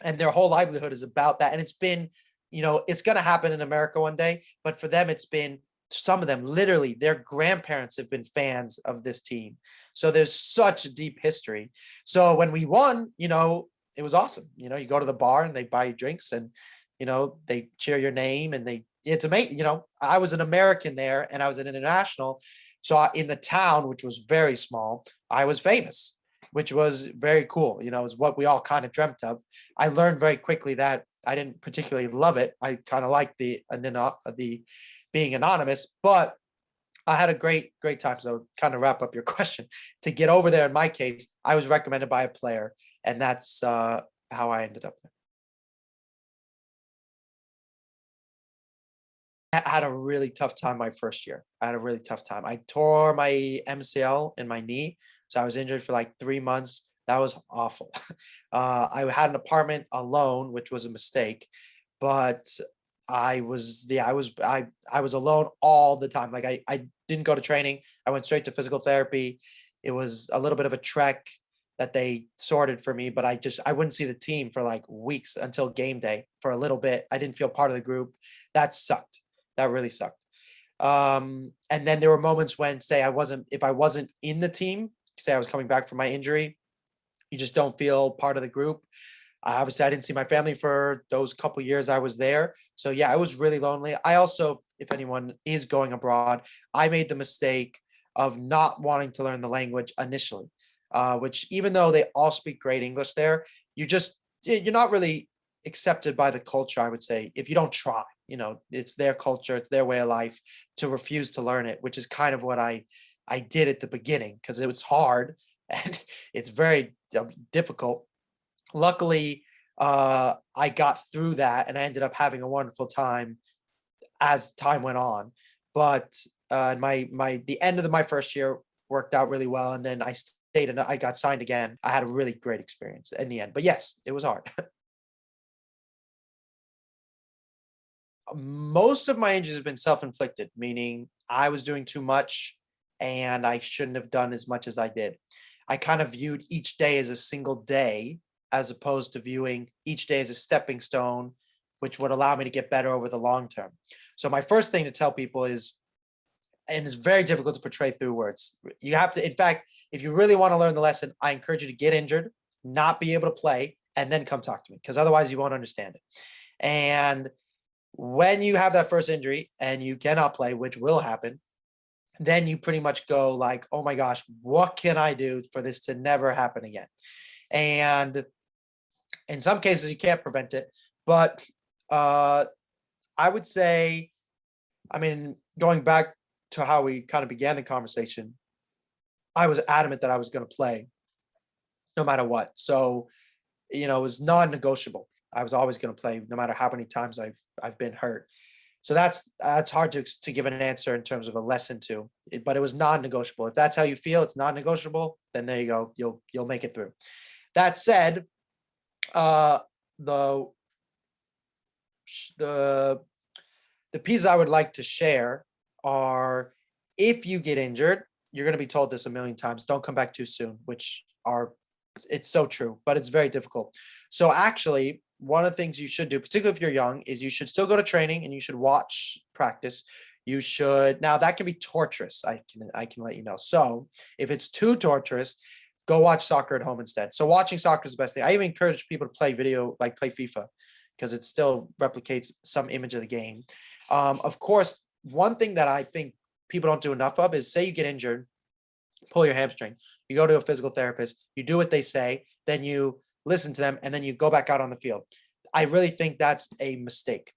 Speaker 1: And their whole livelihood is about that. And it's been, it's going to happen in America one day, but for them, it's been, some of them, literally their grandparents have been fans of this team. So there's such a deep history. So when we won, it was awesome. You go to the bar and they buy you drinks and, they cheer your name and it's amazing. I was an American there and I was an international. So in the town, which was very small, I was famous, which was very cool. It was what we all kind of dreamt of. I learned very quickly that I didn't particularly love it. I kind of liked the being anonymous, but I had a great time. So kind of wrap up your question, to get over there, in my case, I was recommended by a player, and that's how I ended up there. I had a really tough time my first year. I had a really tough time. I tore my MCL in my knee. So I was injured for like 3 months. That was awful. I had an apartment alone, which was a mistake, but I was alone all the time. Like I didn't go to training. I went straight to physical therapy. It was a little bit of a trek that they sorted for me, but I wouldn't see the team for like weeks until game day for a little bit. I didn't feel part of the group. That sucked. That really sucked. And then there were moments when, say, if I wasn't in the team, say I was coming back from my injury, you just don't feel part of the group. Obviously, I didn't see my family for those couple years I was there. So yeah, I was really lonely. I also, if anyone is going abroad, I made the mistake of not wanting to learn the language initially, which, even though they all speak great English there, you're not really accepted by the culture, I would say, if you don't try. It's their culture, it's their way of life, to refuse to learn it, which is kind of what I did at the beginning, because it was hard and it's very difficult. Luckily, I got through that and I ended up having a wonderful time as time went on. But the end of my first year worked out really well, and then I stayed and I got signed again. I had a really great experience in the end. But yes, it was hard. Most of my injuries have been self-inflicted, meaning I was doing too much and I shouldn't have done as much as I did. I kind of viewed each day as a single day, as opposed to viewing each day as a stepping stone, which would allow me to get better over the long term. So my first thing to tell people is, and it's very difficult to portray through words, you have to, in fact, if you really want to learn the lesson, I encourage you to get injured, not be able to play, and then come talk to me, because otherwise you won't understand it. And when you have that first injury and you cannot play, which will happen, then you pretty much go like, oh my gosh, what can I do for this to never happen again? And in some cases, you can't prevent it. But I would say, going back to how we kind of began the conversation, I was adamant that I was going to play no matter what. So, it was non-negotiable. I was always going to play no matter how many times I've been hurt. So that's hard to give an answer in terms of a lesson to, but it was non-negotiable. If that's how you feel, it's non-negotiable, then there you go. You'll make it through. That said, the pieces I would like to share are, if you get injured, you're going to be told this a million times, don't come back too soon, it's so true, but it's very difficult. So actually, one of the things you should do, particularly if you're young, is you should still go to training and you should watch practice. You should, now that can be torturous. I can let you know. So if it's too torturous, go watch soccer at home instead. So watching soccer is the best thing. I even encourage people to play play FIFA, because it still replicates some image of the game. Of course, one thing that I think people don't do enough of is, say you get injured, pull your hamstring, you go to a physical therapist, you do what they say, then you listen to them, and then you go back out on the field. I really think that's a mistake.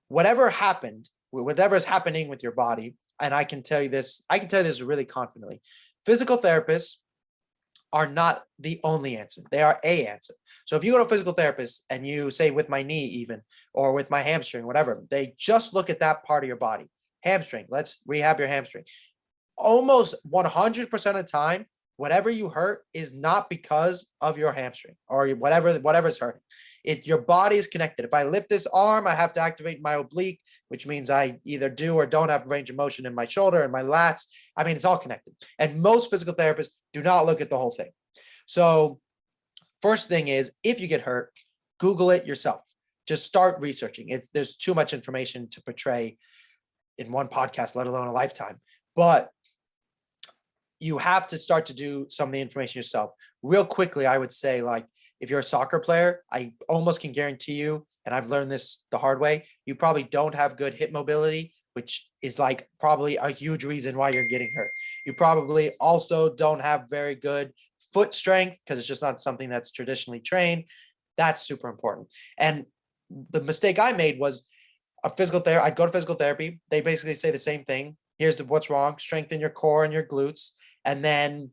Speaker 1: Whatever happened, whatever is happening with your body, and I can tell you this really confidently, physical therapists are not the only answer. They are a answer. So if you go to a physical therapist and you say, with my knee even, or with my hamstring, whatever, they just look at that part of your body. Hamstring, let's rehab your hamstring. Almost 100% of the time, whatever you hurt is not because of your hamstring or whatever's hurting. Your body is connected. If I lift this arm, I have to activate my oblique, which means I either do or don't have range of motion in my shoulder and my lats. I mean, it's all connected. And most physical therapists do not look at the whole thing. So first thing is, if you get hurt, Google it yourself. Just start researching. There's too much information to portray in one podcast, let alone a lifetime. But you have to start to do some of the information yourself. Real quickly, I would say, like, if you're a soccer player, I almost can guarantee you, and I've learned this the hard way, you probably don't have good hip mobility, which is like probably a huge reason why you're getting hurt. You probably also don't have very good foot strength, because it's just not something that's traditionally trained. That's super important. And the mistake I made was I'd go to physical therapy. They basically say the same thing. Here's what's wrong: strengthen your core and your glutes. And then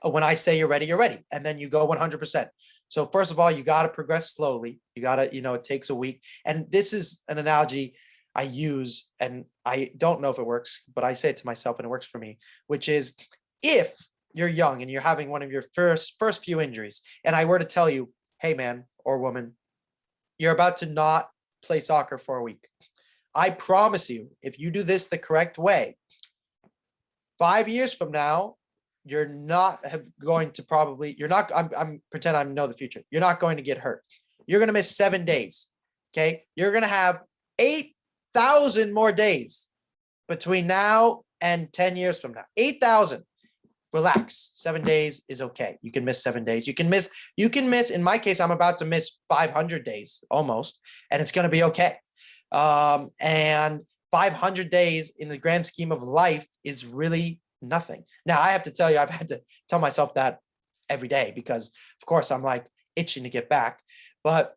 Speaker 1: when I say you're ready, you're ready. And then you go 100%. So first of all, you got to progress slowly. You got to, it takes a week. And this is an analogy I use, and I don't know if it works, but I say it to myself and it works for me, which is, if you're young and you're having one of your first few injuries, and I were to tell you, hey man or woman, you're about to not play soccer for a week, I promise you, if you do this the correct way, 5 years from now, you're not I'm pretend I know the future. You're not going to get hurt. You're going to miss 7 days. Okay. You're going to have 8,000 more days between now and 10 years from now. 8,000. Relax. 7 days is okay. You can miss 7 days. You can miss, in my case, I'm about to miss 500 days almost, and it's going to be okay. And 500 days in the grand scheme of life is really nothing. Now, I have to tell you, I've had to tell myself that every day, because of course I'm like itching to get back, but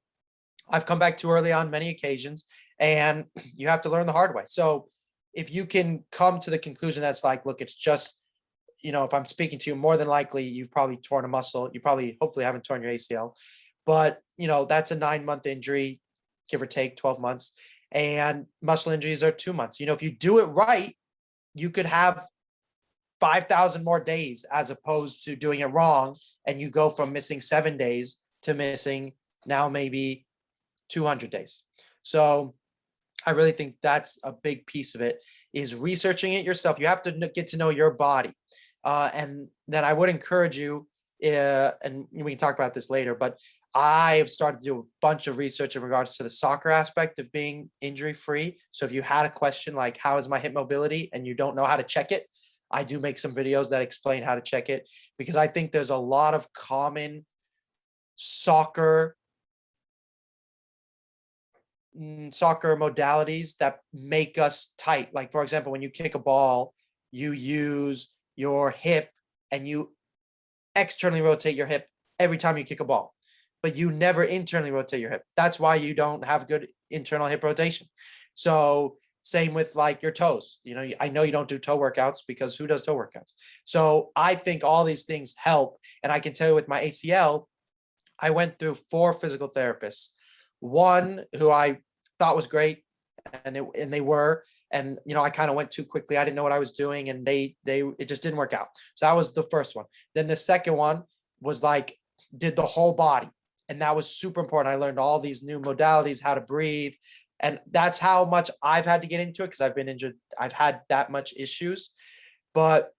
Speaker 1: I've come back too early on many occasions, and you have to learn the hard way. So if you can come to the conclusion that's like, look, it's just, if I'm speaking to you, more than likely you've probably torn a muscle. You probably, hopefully, haven't torn your ACL, but that's a 9-month injury, give or take 12 months. And muscle injuries are 2 months. If you do it right, you could have 5,000 more days, as opposed to doing it wrong, and you go from missing 7 days to missing now maybe 200 days. So I really think that's a big piece of it, is researching it yourself. You have to get to know your body. And then I would encourage you, and we can talk about this later, but I've started to do a bunch of research in regards to the soccer aspect of being injury free. So if you had a question like, how is my hip mobility, and you don't know how to check it, I do make some videos that explain how to check it, because I think there's a lot of common soccer modalities that make us tight. Like, for example, when you kick a ball, you use your hip and you externally rotate your hip every time you kick a ball, but you never internally rotate your hip. That's why you don't have good internal hip rotation. So same with like your toes. I know you don't do toe workouts, because who does toe workouts? So I think all these things help. And I can tell you, with my ACL, I went through 4 physical therapists. One who I thought was great, and they were, and I kind of went too quickly. I didn't know what I was doing, and it just didn't work out. So that was the first one. Then the second one was like, did the whole body, and that was super important. I learned all these new modalities, how to breathe, and that's how much I've had to get into it, because I've been injured. I've had that much issues, but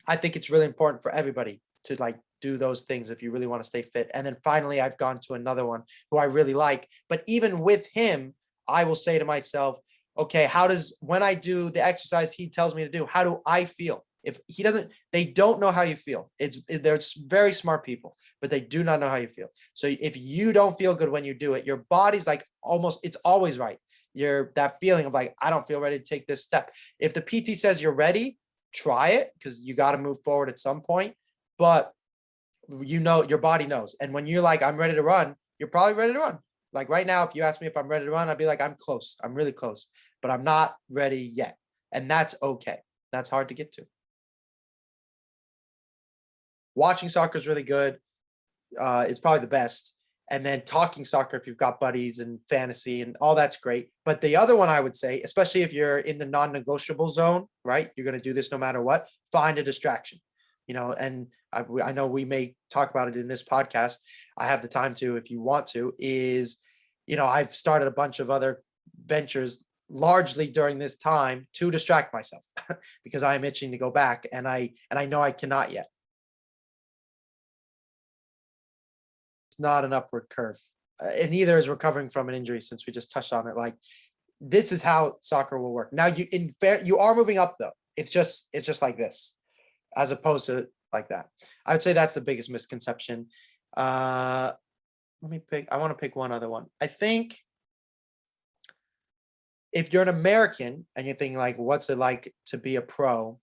Speaker 1: I think it's really important for everybody to like do those things if you really want to stay fit. And then finally, I've gone to another one who I really like, but even with him, I will say to myself, okay, when I do the exercise he tells me to do, how do I feel? If he doesn't, they don't know how you feel. They're very smart people, but they do not know how you feel. So if you don't feel good when you do it, your body's like it's always right. That feeling of like, I don't feel ready to take this step. If the PT says you're ready, try it, because you got to move forward at some point. But your body knows. And when you're like, I'm ready to run, you're probably ready to run. Like right now, if you ask me if I'm ready to run, I'd be like, I'm close. I'm really close, but I'm not ready yet. And that's okay. That's hard to get to. Watching soccer is really good. It's probably the best. And then talking soccer, if you've got buddies and fantasy and all, that's great. But the other one I would say, especially if you're in the non-negotiable zone, right? You're going to do this no matter what, find a distraction. And I know we may talk about it in this podcast. I have the time to, if you want to, I've started a bunch of other ventures largely during this time to distract myself because I'm itching to go back, and I know I cannot yet. It's not an upward curve, and neither is recovering from an injury, since we just touched on it. Like, this is how soccer will work. Now, you are moving up though. It's just like this, as opposed to like that. I would say that's the biggest misconception. I want to pick one other one. I think if you're an American and you're thinking like, what's it like to be a pro?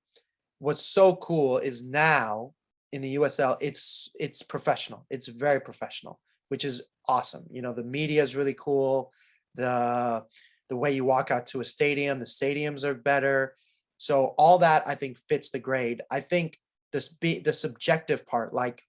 Speaker 1: What's so cool is now in the USL, it's professional. It's very professional, which is awesome. The media is really cool. The way you walk out to a stadium, the stadiums are better. So all that, I think, fits the grade. I think the subjective part, like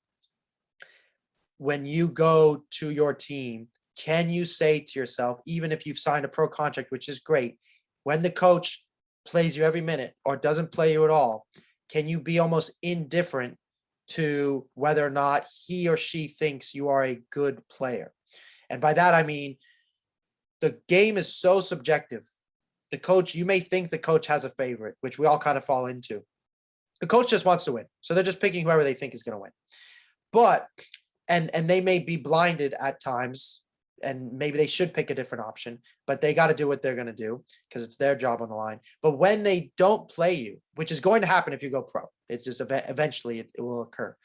Speaker 1: when you go to your team, can you say to yourself, even if you've signed a pro contract, which is great, when the coach plays you every minute or doesn't play you at all, can you be almost indifferent to whether or not he or she thinks you are a good player? And by that, I mean, the game is so subjective. The coach, you may think the coach has a favorite, which we all kind of fall into. The coach just wants to win. So they're just picking whoever they think is going to win. But, and they may be blinded at times, and maybe they should pick a different option, but they got to do what they're going to do because it's their job on the line. But when they don't play you, which is going to happen if you go pro, it's just eventually it will occur,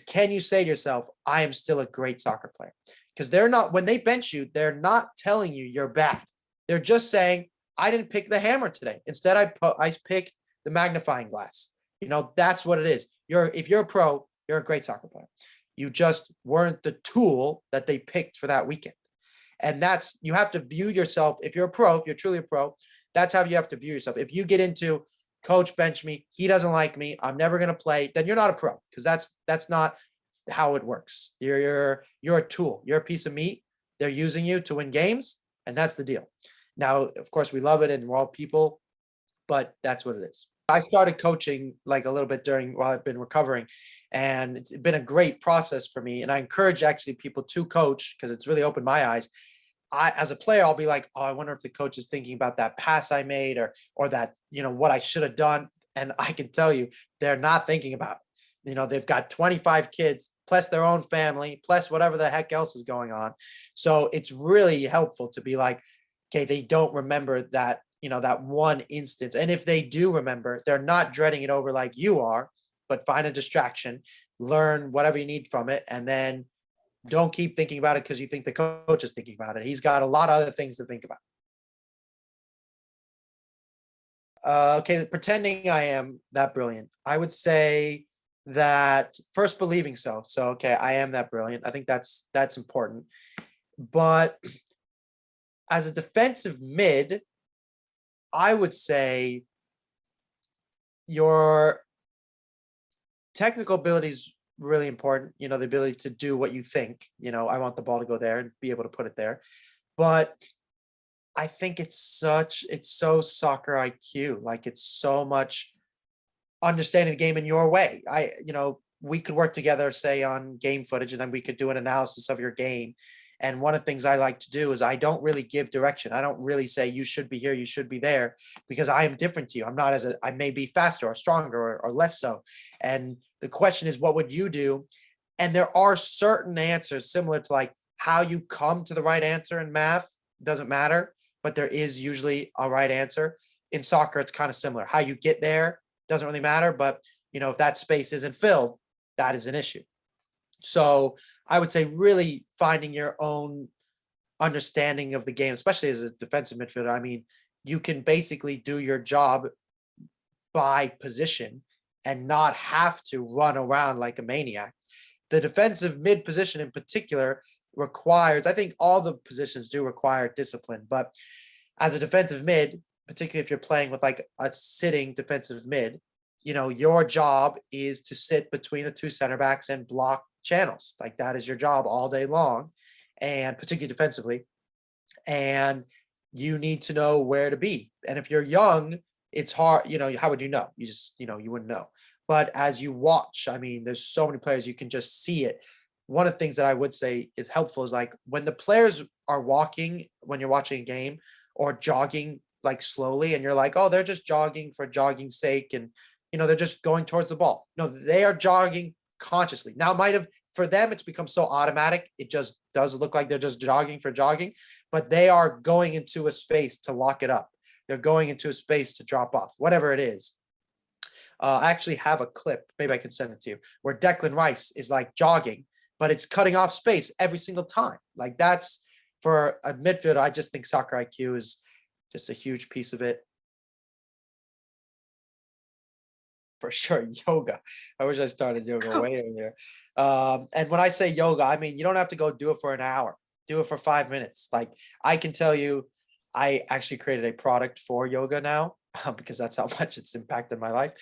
Speaker 1: can you say to yourself, I am still a great soccer player? Because when they bench you, they're not telling you you're bad. They're just saying, I didn't pick the hammer today. Instead, I picked the magnifying glass. That's what it is. If you're a pro, you're a great soccer player. You just weren't the tool that they picked for that weekend. And you have to view yourself. If you're a pro, if you're truly a pro, that's how you have to view yourself. If you get into, coach bench me, he doesn't like me, I'm never going to play, then you're not a pro, because that's not how it works. You're a tool. You're a piece of meat. They're using you to win games, and that's the deal. Now, of course, we love it and we're all people, but that's what it is. I started coaching like a little bit while I've been recovering, and it's been a great process for me. And I encourage actually people to coach because it's really opened my eyes. As a player, I'll be like, oh, I wonder if the coach is thinking about that pass I made or that, what I should have done. And I can tell you, they're not thinking about it. They've got 25 kids plus their own family, plus whatever the heck else is going on. So it's really helpful to be like, okay, they don't remember that, that one instance. And if they do remember, they're not dreading it over like you are, but find a distraction, learn whatever you need from it, and then don't keep thinking about it because you think the coach is thinking about it. He's got a lot of other things to think about. Okay, pretending I am that brilliant. I would say that first believing so. So, okay, I am that brilliant. I think that's important. But as a defensive mid, I would say your technical ability is really important. The ability to do what you think. I want the ball to go there and be able to put it there. But I think it's so soccer IQ. Like, it's so much understanding the game in your way. We could work together, say on game footage, and then we could do an analysis of your game. And one of the things I like to do is I don't really give direction. I don't really say you should be here, you should be there, because I am different to you. I may be faster or stronger or less so. And the question is, what would you do? And there are certain answers similar to like how you come to the right answer in math, doesn't matter, but there is usually a right answer. In soccer, it's kind of similar. How you get there doesn't really matter, but if that space isn't filled, that is an issue. So I would say really finding your own understanding of the game, especially as a defensive midfielder. I mean, you can basically do your job by position and not have to run around like a maniac. The defensive mid position in particular requires, I think all the positions do require discipline, but as a defensive mid, particularly if you're playing with like a sitting defensive mid, your job is to sit between the two center backs and block channels. Like that is your job all day long, and particularly defensively. And you need to know where to be. And if you're young, it's hard, how would you know? You just, you wouldn't know. But as you watch, I mean, there's so many players, you can just see it. One of the things that I would say is helpful is like when the players are walking, when you're watching a game, or jogging like slowly, and you're like, oh, they're just jogging for jogging's sake, and they're just going towards the ball. No, they are jogging consciously. Now, it might have, for them, it's become so automatic, it just does look like they're just jogging for jogging, but they are going into a space to lock it up. They're going into a space to drop off, whatever it is. I actually have a clip, maybe I can send it to you, where Declan Rice is like jogging, but it's cutting off space every single time. Like that's, for a midfielder, I just think soccer IQ is just a huge piece of it. For sure, yoga. I wish I started yoga way earlier. And when I say yoga, I mean, you don't have to go do it for an hour. Do it for 5 minutes. Like I can tell you, I actually created a product for yoga now because that's how much it's impacted my life,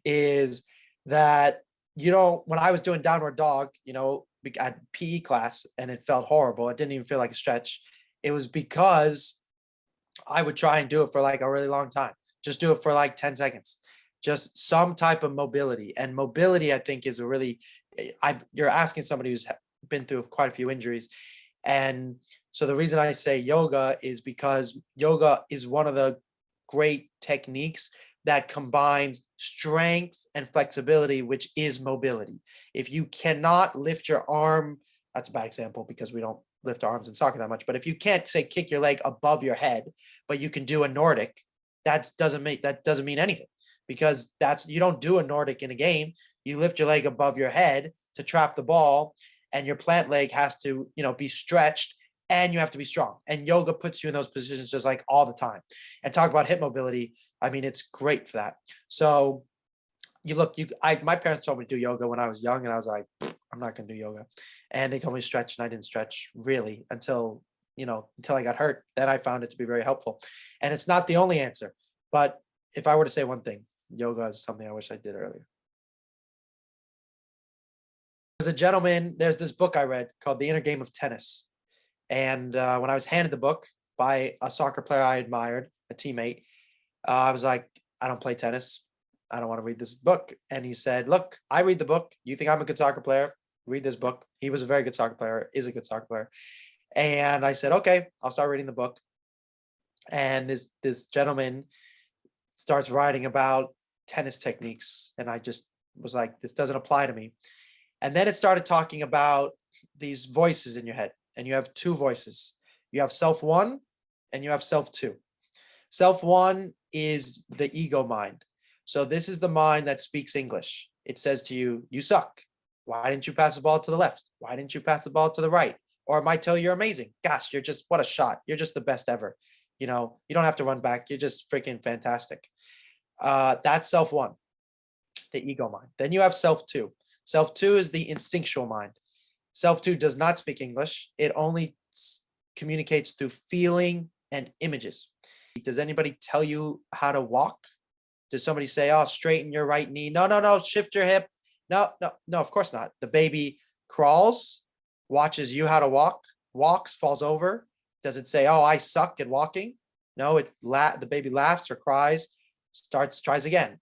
Speaker 1: is that, when I was doing downward dog, at PE class and it felt horrible. It didn't even feel like a stretch. It was because I would try and do it for like a really long time. Just do it for like 10 seconds. Just some type of mobility. And mobility, I think, is a really, you're asking somebody who's been through quite a few injuries. And so the reason I say yoga is because yoga is one of the great techniques that combines strength and flexibility, which is mobility. If you cannot lift your arm, that's a bad example because we don't lift arms in soccer that much, but if you can't, say, kick your leg above your head, but you can do a Nordic, that doesn't mean anything, because you don't do a Nordic in a game. You lift your leg above your head to trap the ball, and your plant leg has to, be stretched, and you have to be strong. And yoga puts you in those positions just like all the time. And talk about hip mobility. I mean, it's great for that. So my parents told me to do yoga when I was young, and I was like, I'm not going to do yoga. And they told me to stretch, and I didn't stretch really until I got hurt. Then I found it to be very helpful. And it's not the only answer, but if I were to say one thing, yoga is something I wish I did earlier. As a gentleman, there's this book I read called The Inner Game of Tennis. And when I was handed the book by a soccer player I admired, a teammate, I was like, I don't play tennis. I don't want to read this book. And he said, look, I read the book. You think I'm a good soccer player? Read this book. He was a very good soccer player, is a good soccer player. And I said, okay, I'll start reading the book. And this gentleman starts writing about tennis techniques. And I just was like, this doesn't apply to me. And then it started talking about these voices in your head. And you have two voices. You have self one and you have self two. Self one is the ego mind. So this is the mind that speaks English. It says to you, you suck. Why didn't you pass the ball to the left? Why didn't you pass the ball to the right? Or it might tell you you're amazing. Gosh, what a shot. You're just the best ever. You don't have to run back. You're just freaking fantastic. That's self one, the ego mind. Then you have self two. Self two is the instinctual mind. Self two does not speak English. It only communicates through feeling and images. Does anybody tell you how to walk? Does somebody say, oh, straighten your right knee? No, shift your hip. No, of course not. The baby crawls, watches you how to walk, walks, falls over. Does it say, oh, I suck at walking? No, the baby laughs or cries, tries again,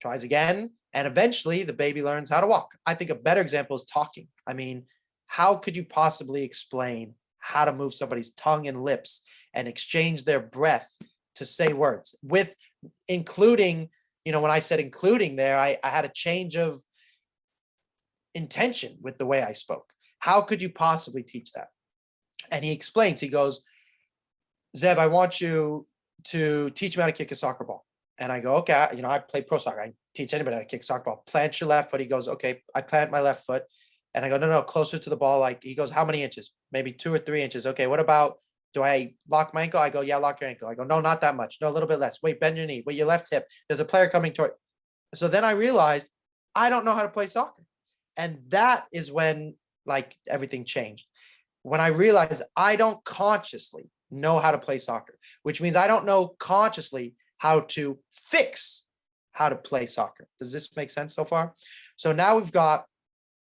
Speaker 1: and eventually the baby learns how to walk. I think a better example is talking. I mean, how could you possibly explain how to move somebody's tongue and lips and exchange their breath to say words with including, when I said including there, I had a change of intention with the way I spoke. How could you possibly teach that? And he explains, he goes, Zev, I want you to teach me how to kick a soccer ball. And I go, okay, I play pro soccer. I teach anybody how to kick a soccer ball. Plant your left foot. He goes, okay, I plant my left foot. And I go, no, closer to the ball. Like, he goes, how many inches? Maybe 2 or 3 inches. Okay, what about, do I lock my ankle? I go, yeah, lock your ankle. I go, no, not that much. No, a little bit less. Wait, bend your knee. Wait, your left hip. There's a player coming toward. So then I realized I don't know how to play soccer. And that is when like everything changed. When I realized I don't consciously know how to play soccer, which means I don't know consciously how to fix how to play soccer. Does this make sense so far? So now we've got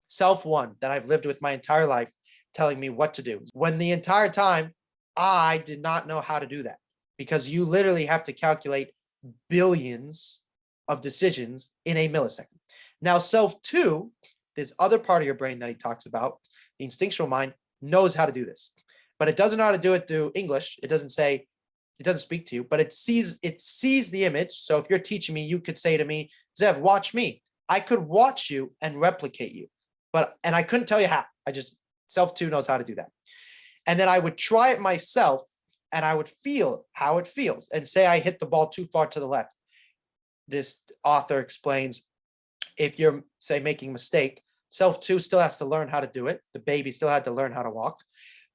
Speaker 1: self one that I've lived with my entire life telling me what to do. When the entire time I did not know how to do that, because you literally have to calculate billions of decisions in a millisecond. Now, self two, this other part of your brain that he talks about, the instinctual mind, knows how to do this, but it doesn't know how to do it through English. It doesn't speak to you, but it sees the image. So if you're teaching me, you could say to me, Zev, watch me. I could watch you and replicate you, and I couldn't tell you how. Self two knows how to do that. And then I would try it myself and I would feel how it feels. And say I hit the ball too far to the left. This author explains, if you're, say, making a mistake, self two still has to learn how to do it. The baby still had to learn how to walk,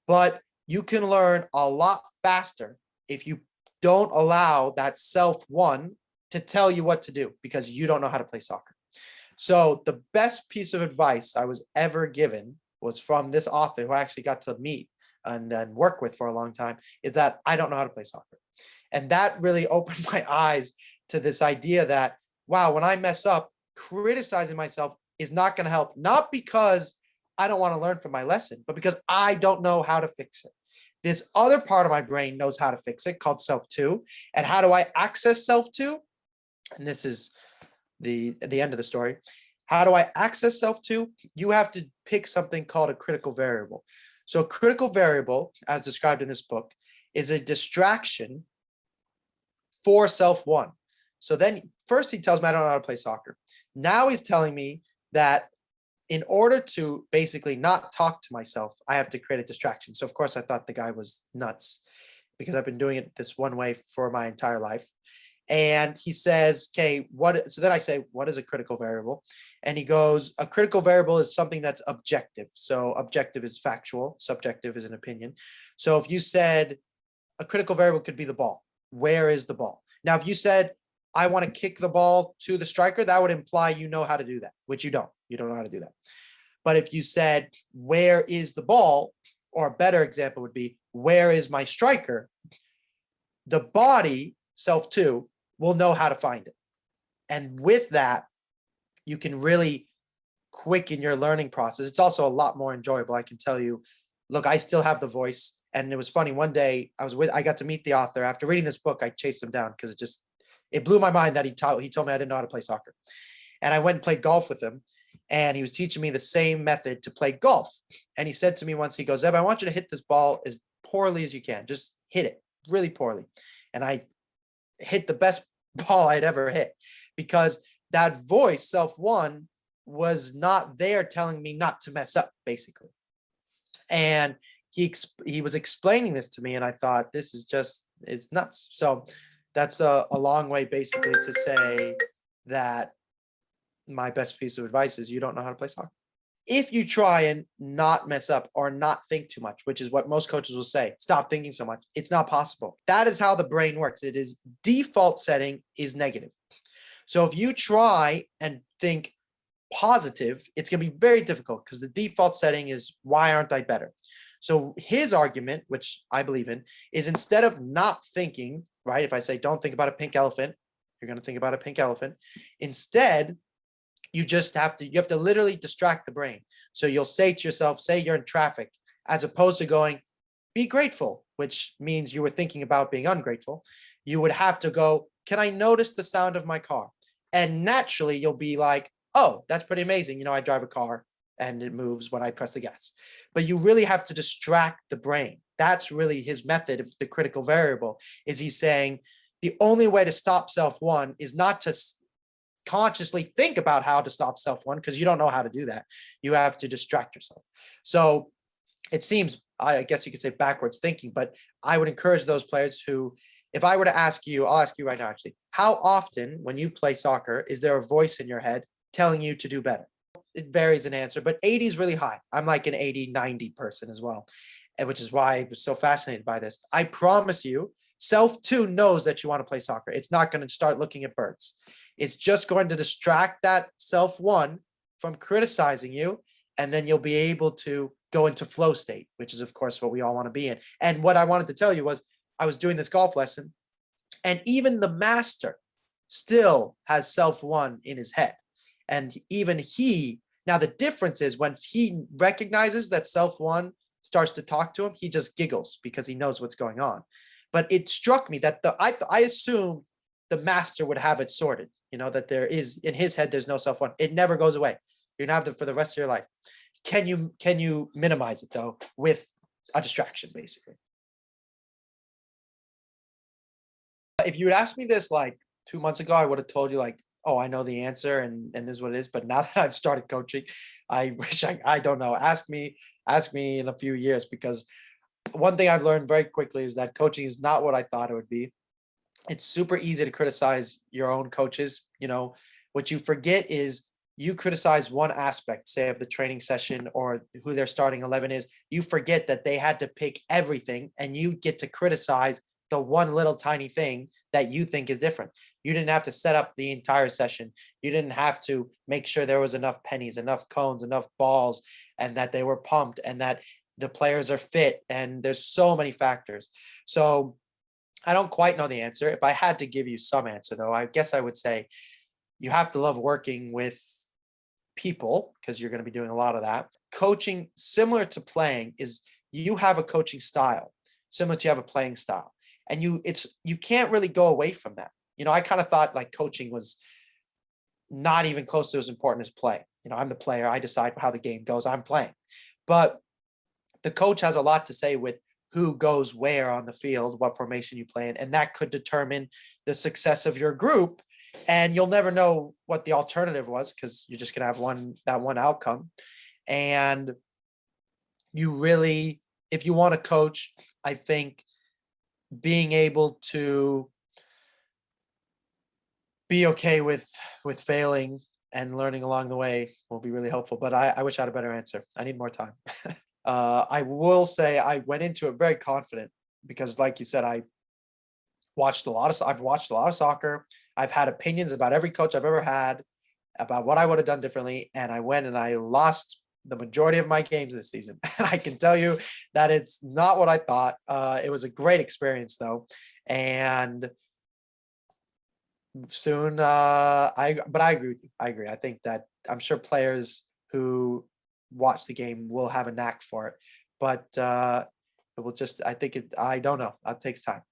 Speaker 1: but you can learn a lot faster if you don't allow that self one to tell you what to do, because you don't know how to play soccer. So the best piece of advice I was ever given was from this author who I actually got to meet and work with for a long time, is that I don't know how to play soccer. And that really opened my eyes to this idea that, wow, when I mess up, criticizing myself is not going to help, not because I don't want to learn from my lesson, but because I don't know how to fix it. This other part of my brain knows how to fix it, called self two. And how do I access self two? And this is the end of the story. How do I access self two? You have to pick something called a critical variable. So a critical variable, as described in this book, is a distraction for self one. So then first he tells me I don't know how to play soccer. Now he's telling me that in order to basically not talk to myself, I have to create a distraction. So of course I thought the guy was nuts, because I've been doing it this one way for my entire life. And he says, okay, so then I say, what is a critical variable? And he goes, a critical variable is something that's objective. So objective is factual, subjective is an opinion. So if you said a critical variable could be the ball, where is the ball? Now, if you said, I want to kick the ball to the striker, that would imply you know how to do that, which you don't. You don't know how to do that. But if you said, where is the ball? Or a better example would be, where is my striker? The body, self two, will know how to find it. And with that, you can really quicken your learning process. It's also a lot more enjoyable. I can tell you, look, I still have the voice. And it was funny. One day I got to meet the author. After reading this book, I chased him down because it blew my mind that he told me I didn't know how to play soccer. And I went and played golf with him, and he was teaching me the same method to play golf. And he said to me once, he goes, Zev, I want you to hit this ball as poorly as you can. Just hit it really poorly. And I hit the best ball I'd ever hit, because that voice, self one, was not there telling me not to mess up, basically. And he was explaining this to me, and I thought, this is it's nuts. So that's a long way basically to say that my best piece of advice is you don't know how to play soccer. If you try and not mess up or not think too much, which is what most coaches will say, stop thinking so much, it's not possible. That is how the brain works. It is default setting is negative. So if you try and think positive, it's going to be very difficult, because the default setting is, why aren't I better? So his argument, which I believe in, is instead of not thinking, right? If I say, don't think about a pink elephant, you're going to think about a pink elephant. Instead, you have to literally distract the brain. So you'll say to yourself, say you're in traffic, as opposed to going, be grateful, which means you were thinking about being ungrateful. You would have to go, can I notice the sound of my car? And naturally you'll be like, oh, that's pretty amazing. I drive a car and it moves when I press the gas. But you really have to distract the brain. That's really his method of the critical variable, is he's saying the only way to stop self one is not to consciously think about how to stop self one, because you don't know how to do that. You have to distract yourself. So it seems, I guess you could say backwards thinking, but I would encourage those players who, if I were to ask you, I'll ask you right now, actually, how often when you play soccer, is there a voice in your head telling you to do better? It varies in answer, but 80 is really high. I'm like an 80, 90 person as well, and which is why I was so fascinated by this. I promise you, self too knows that you want to play soccer. It's not going to start looking at birds. It's just going to distract that self one from criticizing you, and then you'll be able to go into flow state, which is of course what we all want to be in. And what I wanted to tell you was I was doing this golf lesson, and even the master still has self one in his head. And even he, now the difference is when he recognizes that self one starts to talk to him, he just giggles because he knows what's going on. But it struck me that I assumed the master would have it sorted, that there is in his head, there's no self one. It never goes away. You're gonna have it for the rest of your life. Can you minimize it though with a distraction, basically? If you had asked me this like 2 months ago, I would have told you like, oh, I know the answer and this is what it is. But now that I've started coaching, I wish I don't know. Ask me in a few years, because one thing I've learned very quickly is that coaching is not what I thought it would be. It's super easy to criticize your own coaches. What you forget is you criticize one aspect, say of the training session or who their starting 11 is. You forget that they had to pick everything, and you get to criticize the one little tiny thing that you think is different. You didn't have to set up the entire session. You didn't have to make sure there was enough pennies, enough cones, enough balls, and that they were pumped and that the players are fit. And there's so many factors. So I don't quite know the answer. If I had to give you some answer, though, I guess I would say you have to love working with people, because you're going to be doing a lot of that. Coaching, similar to playing, is you have a coaching style, similar to you have a playing style. And you can't really go away from that. I kind of thought like coaching was not even close to as important as playing. I'm the player. I decide how the game goes. I'm playing. But the coach has a lot to say with who goes where on the field, what formation you play in, and that could determine the success of your group. And you'll never know what the alternative was, because you're just gonna have one outcome. And you really, if you want to coach, I think being able to be okay with failing and learning along the way will be really helpful. But I wish I had a better answer. I need more time. I will say I went into it very confident because, like you said, I've watched a lot of soccer. I've had opinions about every coach I've ever had, about what I would have done differently. And I went and I lost the majority of my games this season. And I can tell you that it's not what I thought. It was a great experience though. And soon, but I agree with you. I agree. I think that I'm sure players who watch the game will have a knack for it, but it will just, I don't know. It takes time.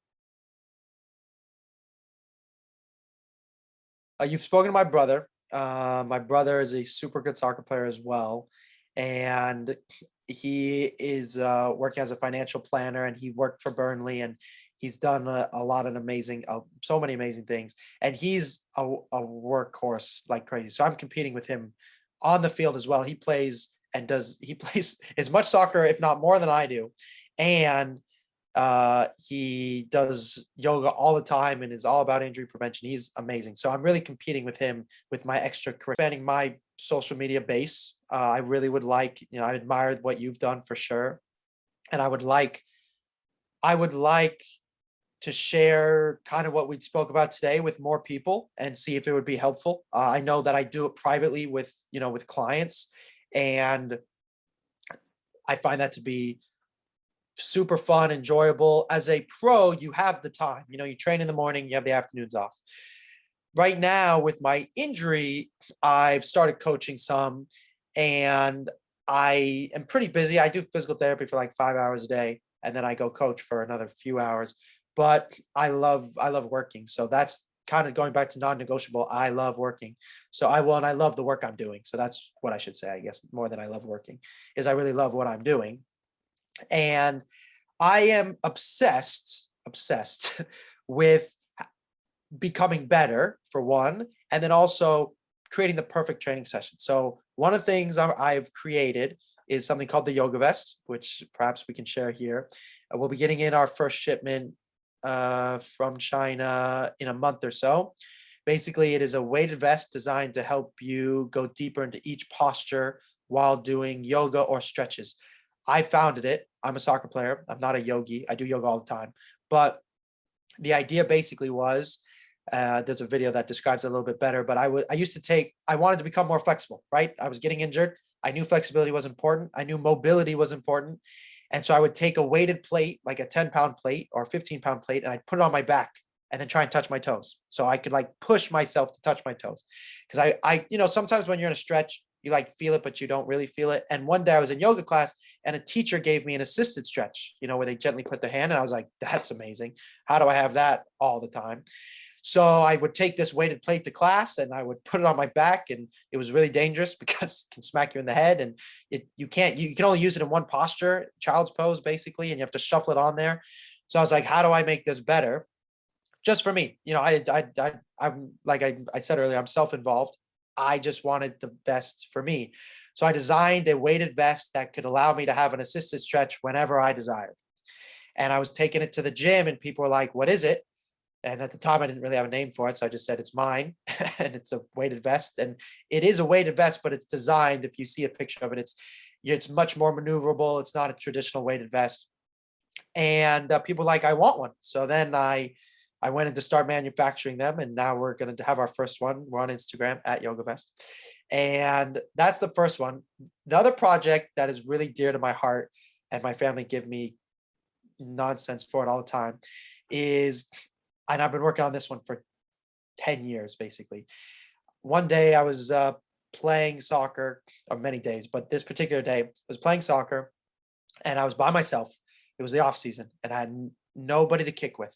Speaker 1: You've spoken to my brother. My brother is a super good soccer player as well, and he is working as a financial planner, and he worked for Burnley, and he's done a lot of amazing, so many amazing things, and he's a workhorse like crazy. So I'm competing with him on the field as well. He plays as much soccer, if not more, than I do, and he does yoga all the time and is all about injury prevention. He's amazing. So I'm really competing with him with my expanding my social media base. I really would like, I admire what you've done for sure. And I would like to share kind of what we spoke about today with more people and see if it would be helpful. I know that I do it privately with clients, and I find that to be super fun, enjoyable. As a pro, you have the time. You train in the morning, you have the afternoons off. Right now, with my injury, I've started coaching some, and I am pretty busy. I do physical therapy for like 5 hours a day, and then I go coach for another few hours. But I love working. So that's kind of going back to non-negotiable. I love working. So and I love the work I'm doing. So that's what I should say, I guess, more than I love working, is I really love what I'm doing. And I am obsessed with becoming better, for one, and then also creating the perfect training session. So one of the things I've created is something called the yoga vest, which perhaps we can share here. We'll be getting in our first shipment from China in a month or so. Basically, it is a weighted vest designed to help you go deeper into each posture while doing yoga or stretches. I founded it. I'm a soccer player. I'm not a yogi. I do yoga all the time. But the idea basically was, there's a video that describes it a little bit better, but I wanted to become more flexible, right? I was getting injured. I knew flexibility was important. I knew mobility was important. And so I would take a weighted plate, like a 10-pound plate or a 15-pound plate, and I'd put it on my back and then try and touch my toes. So I could like push myself to touch my toes. Because sometimes when you're in a stretch, you like feel it, but you don't really feel it. And one day I was in yoga class and a teacher gave me an assisted stretch, where they gently put their hand, and I was like, that's amazing. How do I have that all the time? So I would take this weighted plate to class and I would put it on my back, and it was really dangerous because it can smack you in the head, and you can only use it in one posture, child's pose basically, and you have to shuffle it on there. So I was like, how do I make this better? Just for me, I'm like I said earlier, I'm self-involved. I just wanted the best for me. So I designed a weighted vest that could allow me to have an assisted stretch whenever I desired. And I was taking it to the gym and people were like, what is it? And at the time I didn't really have a name for it. So I just said, it's mine. And it's a weighted vest. And it is a weighted vest, but it's designed, if you see a picture of it, it's much more maneuverable. It's not a traditional weighted vest. And people were like, I want one. So then I went in to start manufacturing them, and now we're going to have our first one. We're on Instagram at YogaVest. And that's the first one. The other project that is really dear to my heart, and my family give me nonsense for it all the time, is, and I've been working on this one for 10 years, basically. One day I was playing soccer, or many days, but this particular day I was playing soccer and I was by myself. It was the off season and I had nobody to kick with.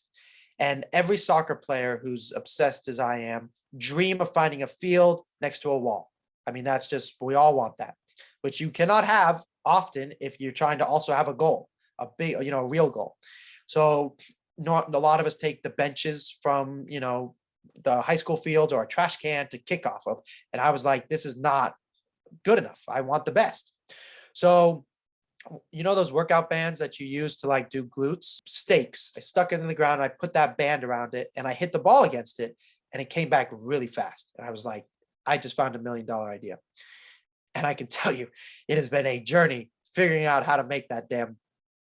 Speaker 1: And every soccer player who's obsessed as I am dream of finding a field next to a wall. I mean, that's just, we all want that, which you cannot have often if you're trying to also have a goal, a big, a real goal. So not a lot of us take the benches from, the high school fields or a trash can to kick off of. And I was like, this is not good enough. I want the best. So those workout bands that you use to like do glutes, stakes, I stuck it in the ground, I put that band around it and I hit the ball against it and it came back really fast. And I was like, I just found $1 million idea. And I can tell you, it has been a journey figuring out how to make that damn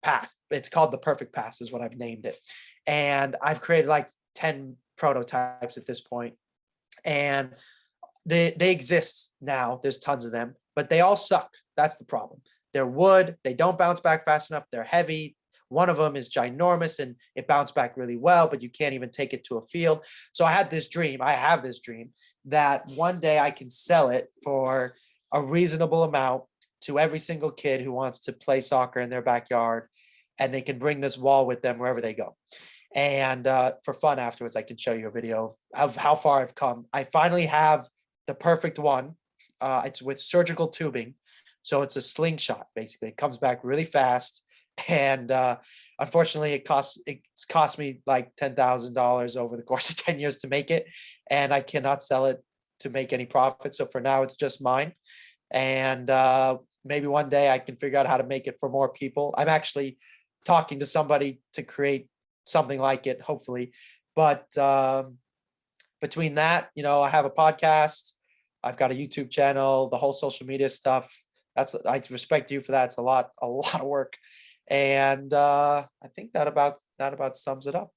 Speaker 1: pass. It's called the perfect pass is what I've named it. And I've created like 10 prototypes at this point. And they exist now. There's tons of them, but they all suck. That's the problem. They're wood. They don't bounce back fast enough. They're heavy. One of them is ginormous and it bounced back really well, but you can't even take it to a field. So I have this dream that one day I can sell it for a reasonable amount to every single kid who wants to play soccer in their backyard, and they can bring this wall with them wherever they go. And for fun afterwards, I can show you a video of how far I've come. I finally have the perfect one. It's with surgical tubing. So it's a slingshot, basically. It comes back really fast. And unfortunately, it's cost me like $10,000 over the course of 10 years to make it. And I cannot sell it to make any profit. So for now, it's just mine. And maybe one day I can figure out how to make it for more people. I'm actually talking to somebody to create something like it, hopefully. But between that, I have a podcast. I've got a YouTube channel, the whole social media stuff. I respect you for that. It's a lot of work. And I think that about sums it up.